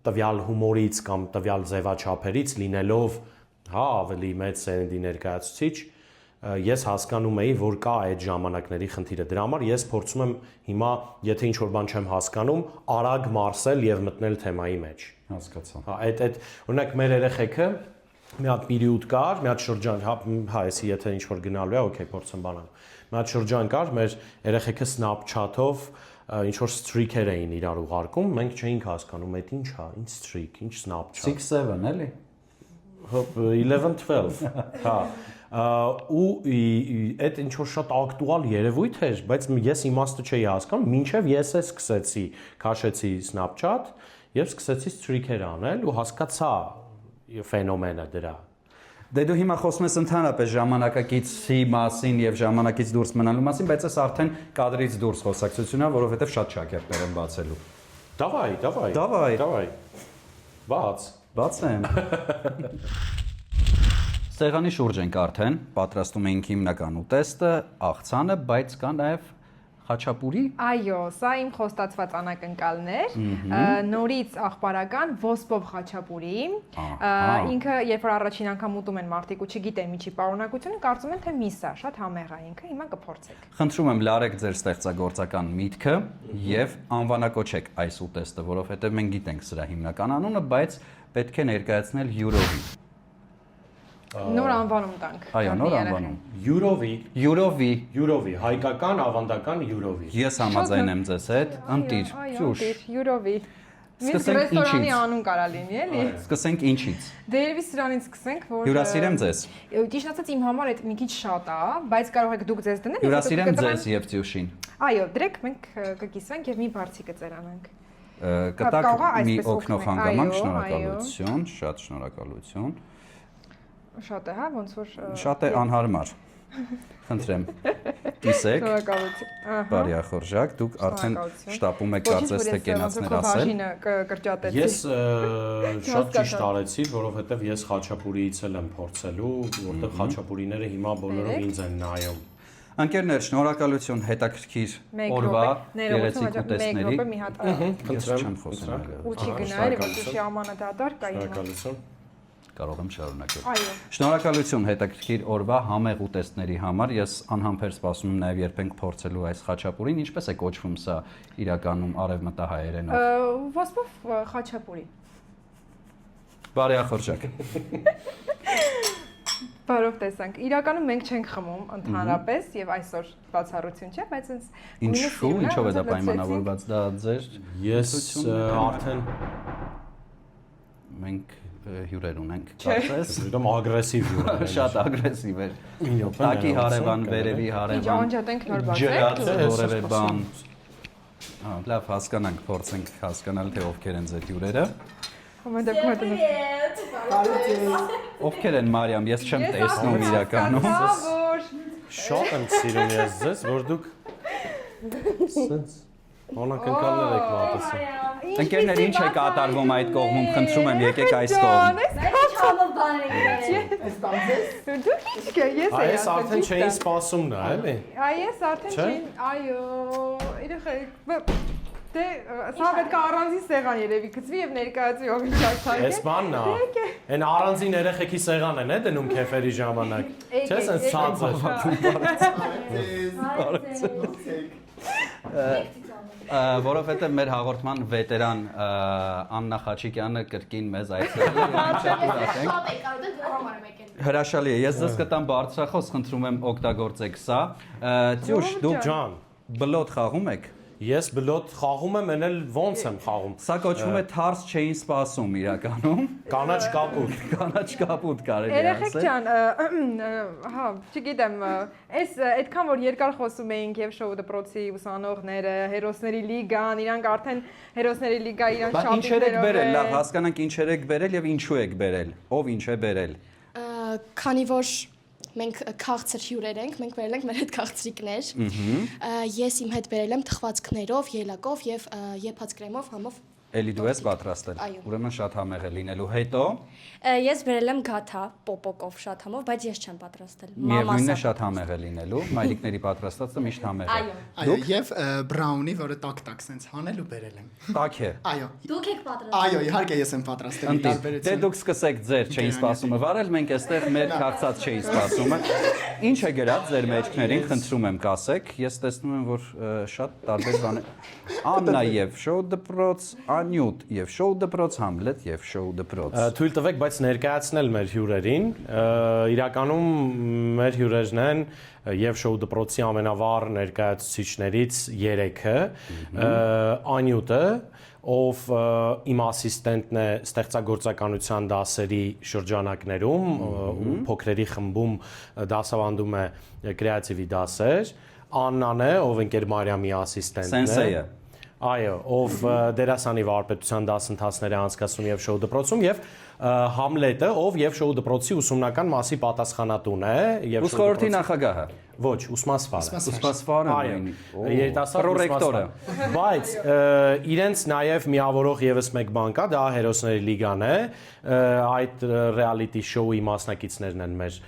Speaker 7: տվյալ հումորից կամ տվյալ ձևաչափերից լինելով, հա, ավելի մեծ սերնդի ներկայացուցիչ, ես հասկանում էի, որ կա այդ ժամանակների խնդիրը։ Դրա համար ես փորձում եմ հիմա, եթե ինչ-որ բան չեմ հասկանում, արագ մարսել եւ մտնել թեմայի մեջ։
Speaker 6: Հասկացա։
Speaker 7: Հա, այդ օրինակ մեր երեխեքը մի հատ պերիոդ կար, մի հատ շրջան, հա, էսի եթե ինչ-որ գնալու է, օքեյ, փորձեմ բանալ։ Մի հատ շրջան կար, մեր երեխեքը Snapchat-ով ինչ-որ streak-եր էին իրար ուղարկում, մենք չէինք հասկանում, այդ ինչ է, ինչ streak, ինչ Snapchat։
Speaker 6: 6-7, էլի։
Speaker 7: 11-12, հա, ու այդ ինչ-որ շատ ակտուալ երևույթ էր, բայց ես իմաստը չէի հասկանում, մինչև ես է սկսեցի, քաշեցի Snapchat եւ սկսեցի streak-եր անել ու հասկացա ֆենոմենը դրա։
Speaker 6: Դե դու հիմա խոսում ես ընդհանրապես ժամանակակիցի մասին եւ ժամանակից դուրս մնալու մասին, բայց այս արդեն կադրից դուրս խոսակցությունն է, որովհետեւ շատ շաքերտներ են բացելու։
Speaker 7: Давай։
Speaker 6: Բացեմ։ Սեղանի շուրջ ենք արդեն, պատրաստում ենք հիմնական ուտեստը, աղցանը, բայց կա նաև խաչապուրի։
Speaker 8: Այո, սա իմ խոստացված անակնկալներ, նորից աղբարական ոսպով խաչապուրի։ Ինքը երբ որ առաջին անգամ ուտում են մարդիկ ու չգիտեն միջի պարունակությունը, կարծում են թե միս է, շատ համեղ է ինքը, հիմա կփորձեք։
Speaker 6: Խնդրում եմ լարեք ձեր ստեղծագործական միտքը եւ անվանակոչեք այս ուտեստը, որովհետեւ մենք գիտենք սրա հիմնական անունը, բայց պետք է ներկայացնել յուրովի։
Speaker 8: Նոր անվանում տանք։
Speaker 6: Այո, նոր անվանում։
Speaker 7: Յուրովի, հայկական ավանդական յուրովի։
Speaker 6: Ես համաձայն եմ ձեզ հետ, ընտիր, ճուշ։
Speaker 8: Յուրովի։ Մենք
Speaker 6: Սկսենք
Speaker 8: ռեստորանի
Speaker 6: ինչից։
Speaker 8: անուն կարա լինի, էլի։
Speaker 6: Սկսենք ինչից։
Speaker 8: Դերևի սրանից սկսենք, որ
Speaker 6: Հյուրասիրեմ ձեզ։
Speaker 8: Ճիշտ ասած իմ համար այդ մի քիչ շատ է, բայց կարող եք դուք ձեզ դնել։
Speaker 6: Հյուրասիրեմ ձեզ եւ Ծյուշին։
Speaker 8: Այո, դրեք մենք կկիսվենք եւ մի բարձի կծերանանք։
Speaker 6: Կտակ
Speaker 8: Կարող է
Speaker 6: մի
Speaker 8: այսպես
Speaker 6: օգնող
Speaker 8: օգնել։
Speaker 6: հանգամանք,
Speaker 8: Այո,
Speaker 6: շնորհակալություն, շատ շնորհակալություն։
Speaker 8: Շատ է, հա, ոնց որ
Speaker 6: Շատ է անհարմար։ Խնդրեմ։ Կիսեք։
Speaker 8: շնորհակալություն։ Ահա։
Speaker 6: Բարի ախորժակ, դուք արդեն
Speaker 8: Շնորհակալություն։
Speaker 6: շտապում եք կարծես թե կենացներ ասել։
Speaker 8: Բաժինը կրճատեցի։
Speaker 7: Ես շատ ճիշտ արեցի, որովհետև ես խաչապուրիից էլ եմ փորձելու, որտեղ խաչապուրիները հիմա բոլորով ինձ են նայում։
Speaker 6: Անկերներ, շնորհակալություն հետաքրքիր օրվա գեղեցիկ ուտեստների։
Speaker 8: Մեկ րոպե մի հատ
Speaker 6: Չեմ խոսում այլևս։
Speaker 8: ուչի գնալ, որովհետեւ ամանադատար կա հիմա։
Speaker 7: Շնորհակալություն։
Speaker 6: Կարող եմ շարունակել։
Speaker 8: Այո։
Speaker 6: Շնորհակալություն հետաքրքիր օրվա համեղ ուտեստների համար։ Ես անհամբեր սպասում եմ նաև երբ ենք փորձելու այս խաչապուրին։ Ինչպես է կոչվում սա իրականում արևմտահայերենով։
Speaker 8: Ոսպով խաչապուրի։
Speaker 6: Բարի ախորժակ։
Speaker 8: Բարով տեսանք։ Իրականում մենք չենք խմում ընդհանրապես եւ այսօր բացառություն չէ, բայց ինձ
Speaker 6: Ինչու, ինչով է դա պայմանավորված, դա ձեր
Speaker 7: Ես արդեն
Speaker 6: մենք հյուրեր ունենք, կարծես։
Speaker 7: դեմ ագրեսիվ հյուր եմ։
Speaker 6: Շատ ագրեսիվ էր։ Տակի հարևան, վերևի
Speaker 8: Ինչ
Speaker 6: հարևան։
Speaker 8: անջատենք նոր
Speaker 6: Ջրած
Speaker 8: բացեք։
Speaker 6: որևէ բան։ Լավ, հասկանանք, փորձենք հասկանալ թե ովքեր են ձեր հյուրերը։
Speaker 8: Համադեպքում
Speaker 6: Ովքեր են Մարիամ, ես չեմ տեսնում իրականում։
Speaker 7: Շատ եմ սիրում ես ձեզ, որ դուք սենց անակնկալներ եք մատուցում։
Speaker 6: Ընկերներ, ինչ է կատարվում այդ կողմում, խնդրում եմ, եկեք այս կողմ։
Speaker 7: Այս արդեն չէին սպասում նա, էլի։
Speaker 8: Այս արդեն չէին, այո, երեխեք, դե սա պետք է առանձին սեղան երևի գծվի եւ ներկայացվի ով ինչ այցակե։
Speaker 7: Այս բանն է։ Այն առանձին երեխեքի սեղան են, դնում քեֆերի ժամանակ։ Չէ՞, սենց ցածր։
Speaker 6: Որովհետև մեր հաղորդման վետերան Աննա Խաչիկյանը կրկին մեզ այցելել է, շատ ուրախ ենք։ Հրաշալի է, ես ձեզ կտամ բարձրախոս, խնդրում եմ օգտագործեք սա։ Ծյուշ, դուք
Speaker 7: Ջան,
Speaker 6: բլոտ խաղում եք։
Speaker 7: ես բլոտ խաղում եմ, էնել ոնց եմ խաղում։
Speaker 6: Սա կոչվում է թարս չէին սպասում իրականում։
Speaker 7: Կանաչ կապուտ։
Speaker 6: Կանաչ կապուտ կարելի է
Speaker 8: Երեխեք
Speaker 6: ասել։
Speaker 8: ջան, հա, չգիտեմ, այս այդքան որ երկար խոսում էինք եւ շոու դպրոցի ուսանողները, հերոսների լիգան, իրանք արդեն հերոսների լիգա իրանք
Speaker 6: Բա ինչեր եք
Speaker 8: շապիկներով
Speaker 6: բերել, լավ, հասկանանք ինչեր եք բերել եւ ինչու եք բերել։ Ով ինչ է բերել։
Speaker 9: Քանի որ մենք քաղցր հյուրեր ենք, մենք բերել ենք մեր հետ քաղցրիկներ։ Ես իմ հետ բերել եմ թխվածքներով, ելակով եւ եփած կրեմով, համով։
Speaker 6: Էլի դու ես պատրաստել։
Speaker 9: Այո։
Speaker 6: Ուրեմն շատ համեղ է լինելու։ Հետո
Speaker 9: Ես բերել եմ գաթա, պոպոկով շատ համով, բայց ես չեմ պատրաստել։
Speaker 6: միևնույնն է շատ համեղ է լինելու։ Մայրիկների պատրաստածը միշտ համեղ է։
Speaker 10: Այո, եւ բրաունի, որը տակ-տակ սենց հանել ու բերել եմ։
Speaker 6: Տաք է։
Speaker 10: Այո։
Speaker 9: Դուք եք պատրաստել։
Speaker 10: Այո, իհարկե ես եմ պատրաստել
Speaker 6: Դե
Speaker 10: տարբերություն։
Speaker 6: դուք սկսեք ձեր չէին սպասումը վարել, մենք այստեղ մեր քաղցած չէին սպասումը։ Ինչ է գրած ձեր մեջքներին, խնդրում եմ կասեք։ Ես տեսնում եմ, որ շատ տարբեր բաներ։ Աննաև շոու դպրոց, Անյուտ եւ շոու դպրոց, Համլետ եւ շոու դպրոց։
Speaker 7: Թույլ տվեք, բայց ներկայացնել մեր հյուրերին։ Իրականում մեր հյուրերն են եւ շոու դպրոցի ամենավառ ներկայացուցիչներից 3-ը, Անյուտը, ով իմ ասիստենտն է ստեղծագործականության դասերի շրջանակներում, փոքրերի խմբում դասավանդում է կրեատիվի դասեր, Աննան է, ով ընկեր Մարիամի ասիստենտն է։
Speaker 6: Սենսեյը։
Speaker 7: Այո, ով դերասանի վարպետության դասընթացներ է անցկացնում եւ շոու դպրոցում եւ Համլետը, ով եւ շոու դպրոցի ուսումնական մասի պատասխանատուն է եւ
Speaker 6: Ուսխորհրդի նախագահը։
Speaker 7: Ոչ, ուսմասվարը։
Speaker 6: Ուսմասվարը
Speaker 7: Այո,
Speaker 6: նույնի։
Speaker 7: երիտասարդ
Speaker 6: Պրոռեկտորը։
Speaker 7: Բայց իրենց նաև միավորող եւս մեկ բան կա, դա հերոսների լիգան է, այդ ռեալիթի շոուի մասնակիցներն են մեր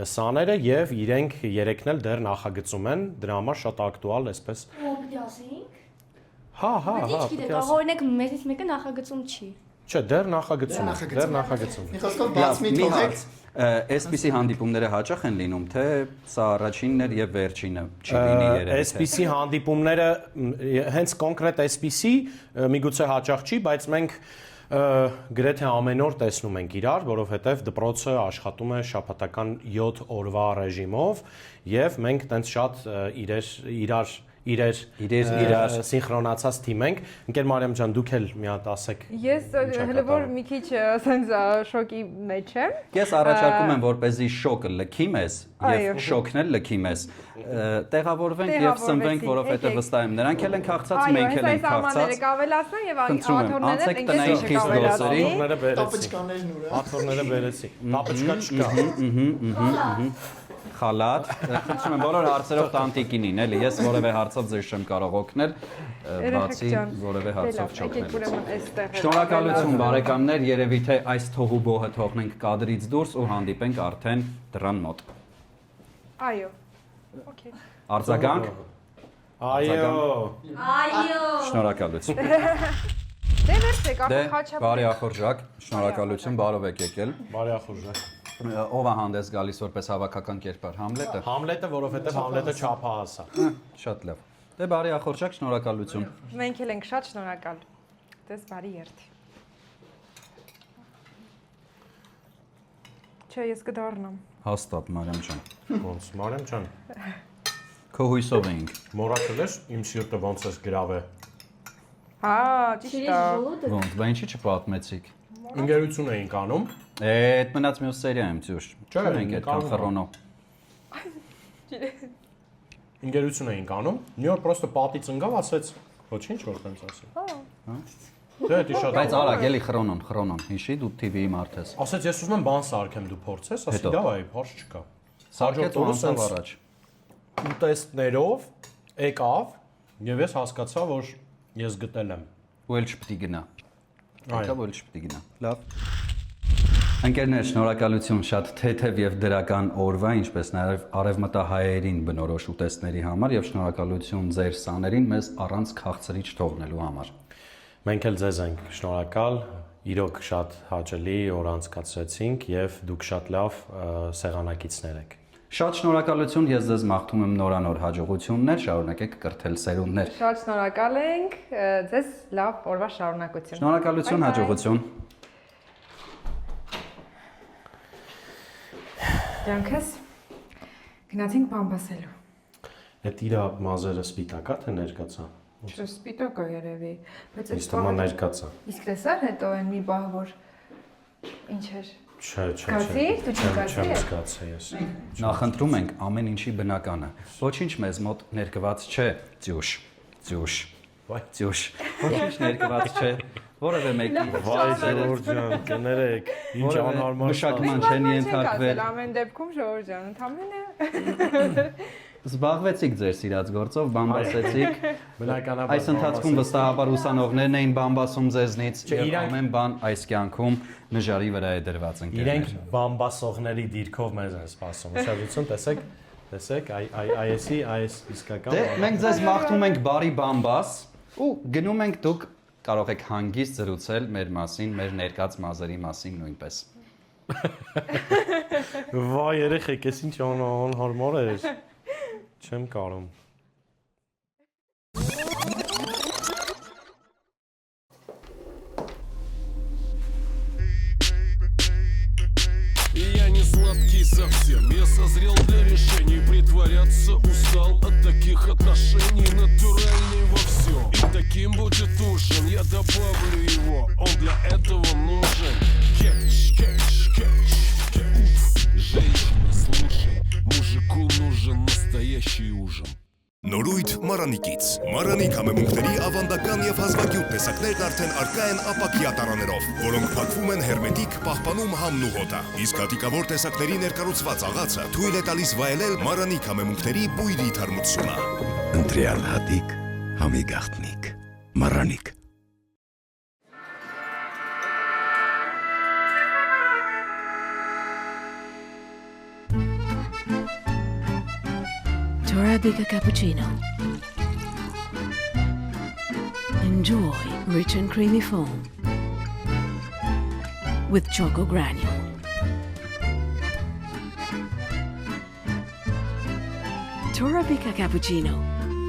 Speaker 7: սաները եւ իրենք երեքն էլ դեռ նախագծում են, դրա համար շատ ակտուալ էսպես։
Speaker 9: Ո՞վ դասենք։
Speaker 7: Հա,
Speaker 9: Ինչ գիտեք, օրինակ մեզից մեկը նախագծում չի։
Speaker 7: Չէ, դեռ նախագծում է, դեռ նախագծում։
Speaker 10: Մի խոսքով բաց մի
Speaker 6: Մի
Speaker 10: թողեք։
Speaker 6: հարց։ Այսպիսի հանդիպումները հաճախ են լինում, թե սա առաջինն էր եւ վերջինը չի լինի երևի։
Speaker 7: Այսպիսի հանդիպումները հենց կոնկրետ այսպիսի միգուցե հաճախ չի, բայց մենք Գրեթե ամեն օր տեսնում ենք իրար, որովհետև դպրոցը աշխատում է շաբաթական 7 օրվա ռեժիմով եւ մենք տենց շատ իրար սինխրոնացած թիմ ենք։ Ընկեր Մարիամ ջան, դուք էլ մի հատ ասեք։
Speaker 8: Ես հələ որ մի քիչ ասենց շոկի մեջ եմ։
Speaker 6: Ես առաջարկում եմ, որպեսզի շոկը լքի մեզ եւ շոկն էլ լքի մեզ, տեղավորվենք եւ սնվենք, որովհետեւ վստահ եմ նրանք էլ են քաղցած, մենք էլ ենք քաղցած։
Speaker 8: Կավելացնեն եւ աթոռները
Speaker 6: տնային խիստ դասերի,
Speaker 7: Աթոռները բերեցի։ Տապուչկա չկա։
Speaker 6: Խալատ, խնդրում եմ բոլոր հարցերով տանտիկինին, էլի, ես որևէ հարցով ձեզ չեմ կարող օգնել, բացի որևէ հարցով չօգնելուց։ Շնորհակալություն բարեկամներ, երևի թե այս թողուբոհը թողնենք կադրից դուրս ու հանդիպենք արդեն դրան մոտ։
Speaker 8: Այո։ Okay։
Speaker 6: Արձագանք։
Speaker 7: Այո։
Speaker 6: Շնորհակալություն։
Speaker 8: Դե վերցեք,
Speaker 6: Դե,
Speaker 8: խաչապ։
Speaker 6: բարի ախորժակ, շնորհակալություն, բարով եք եկել։
Speaker 7: Բարի ախորժակ։
Speaker 6: Ով է հանդես գալիս որպես հավաքական կերպար, Համլետը։
Speaker 7: Համլետը, որովհետև Համլետը չափահաս է։
Speaker 6: Շատ լավ։ Դե բարի ախորժակ, շնորհակալություն։
Speaker 8: Մենք էլ ենք շատ շնորհակալ։ Դες բարի երթ։ Չէ, ես կդառնամ։
Speaker 6: Հաստատ Մարիամ ջան։
Speaker 7: Ոնց Մարիամ ջան։
Speaker 6: Քո հույսով էինք։
Speaker 7: Մոռացել ես իմ սիրտը ոնց ես գրավե։
Speaker 8: Հա, ճիշտ է։
Speaker 6: Ոնց, բա ինչի չպատմեցիք։
Speaker 7: Ընկերություն էինք անում։
Speaker 6: Այդ մնաց մյուս սերիա եմ ծյուշ։ Չենք այդքան խռոնո։
Speaker 7: Ընկերություն էինք անում։ Մի օր պրոստը պատից ընկավ, ասեց, ոչինչ որ տենց ասի։ Հա։ Դե դա շատ։
Speaker 6: Բայց արագ էլի խռոնոն, հիշի դու TV-ի մարդ ես։
Speaker 7: Ասեց, ես ուզում եմ բան սարքեմ, դու փորձես, ասի, դավայ, հարց չկա։
Speaker 6: Սարքեց ու անցավ առաջ։
Speaker 7: Ուտեստներով եկավ եւ ես հասկացա, որ ես գտել եմ։
Speaker 6: Ու էլ չպետք է գնա։ Այո, ու էլ չպետք է գնա։ Լավ։ Ընկերներ, շնորհակալություն շատ թեթև եւ դրական օրվա, ինչպես նաեւ արևմտահայերին բնորոշ ուտեստների համար եւ շնորհակալություն ձեր սաներին մեզ առանց քաղցրիչ թողնելու համար։
Speaker 7: Մենք էլ ձեզ ենք շնորհակալ, իրոք շատ հաճելի օր անցկացրեցինք եւ դուք շատ լավ սեղանակիցներ եք։
Speaker 6: Շատ շնորհակալություն, ես ձեզ մաղթում եմ նորանոր հաջողություններ, շարունակեք կրթել սերունդներ։
Speaker 8: Շատ շնորհակալ ենք, ձեզ լավ օրվա շարունակություն։
Speaker 6: Շնորհակալություն, հաջողություն։
Speaker 8: Ջանքս գնացինք բամբասելու։
Speaker 7: Այդ իրա մազերը սպիտակա թե ներկացա։
Speaker 8: Չէ, սպիտակ է երևի, բայց
Speaker 7: Իսկ թվում է ներկացա։
Speaker 8: Իսկ տեսար հետո այն մի բահ որ ինչ էր։
Speaker 7: Չէ,
Speaker 8: Զգացի՞, դու չզգացի՞։
Speaker 7: Չեմ զգացի ես։
Speaker 6: Նախընտրում ենք ամեն ինչի բնականը։ Ոչինչ մեզ մոտ ներկված չէ, ծյուշ։ Ծյուշ։ Ոչինչ ներկված չէ։ Որևէ մեկի։
Speaker 7: Վայ Ժորժ ջան, կներեք, ինչ անհարմար։
Speaker 6: Մշակման չեն ենթարկվել։
Speaker 8: Ամեն դեպքում Ժորժ ջան, ընդամենը
Speaker 6: Զբաղվեցիք ձեր սիրած գործով, բամբասեցիք։
Speaker 7: Բնականաբար
Speaker 6: Այս ընթացքում վստահաբար ուսանողներն էին բամբասում ձեզնից, եւ
Speaker 7: իրանք-
Speaker 6: ամեն բան այս կյանքում նժարի վրա է դրված
Speaker 7: Իրենք
Speaker 6: ընկերներ։
Speaker 7: բամբասողների դիրքով մեզ են սպասում։ Ուշադրություն, տեսեք, այս իսկական։
Speaker 6: Դե մենք ձեզ մաղթում ենք բարի բամբաս ու գնում ենք դուք կարող եք հանգիստ զրուցել մեր մասին, մեր ներկած մազերի մասին նույնպես։
Speaker 7: Վայ երեխեք, ես ինչ անհարմար էր։ Չեմ կարող։
Speaker 4: Я не сладкий совсем, я созрел для решений. Притворяться устал от таких отношений. Натуральный во всем, и таким будет ужин. Я добавлю его, он для этого нужен. Кетч, кетч, кетч, кетч. Женщина, слушай, мужику нужен настоящий ужин.
Speaker 2: Նորույթ Մարանիկից։ Մարանիկ համեմունքների ավանդական եւ հազվագյուտ տեսակներն արդեն առկա են ապակյա տարաներով, որոնք փակվում են հերմետիկ, պահպանում համն ու հոտը։ Իսկ հատիկավոր տեսակների ներկառուցված աղացը թույլ է տալիս վայելել Մարանիկ համեմունքների բույրի թարմությունը։
Speaker 3: Ընտրյալ հատիկ, համի գաղտնիք, Մարանիկ։
Speaker 5: Torabika cappuccino. Enjoy rich and creamy foam with choco granule. Torabika cappuccino.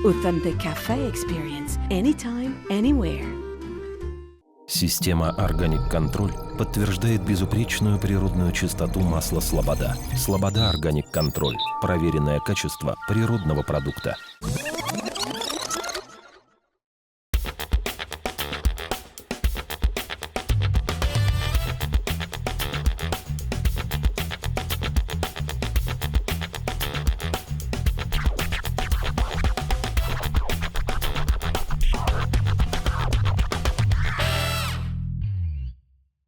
Speaker 5: Authentic cafe experience anytime, anywhere.
Speaker 11: Система «Органик Контроль» подтверждает безупречную природную чистоту масла «Слобода». «Слобода Органик Контроль» – проверенное качество природного продукта.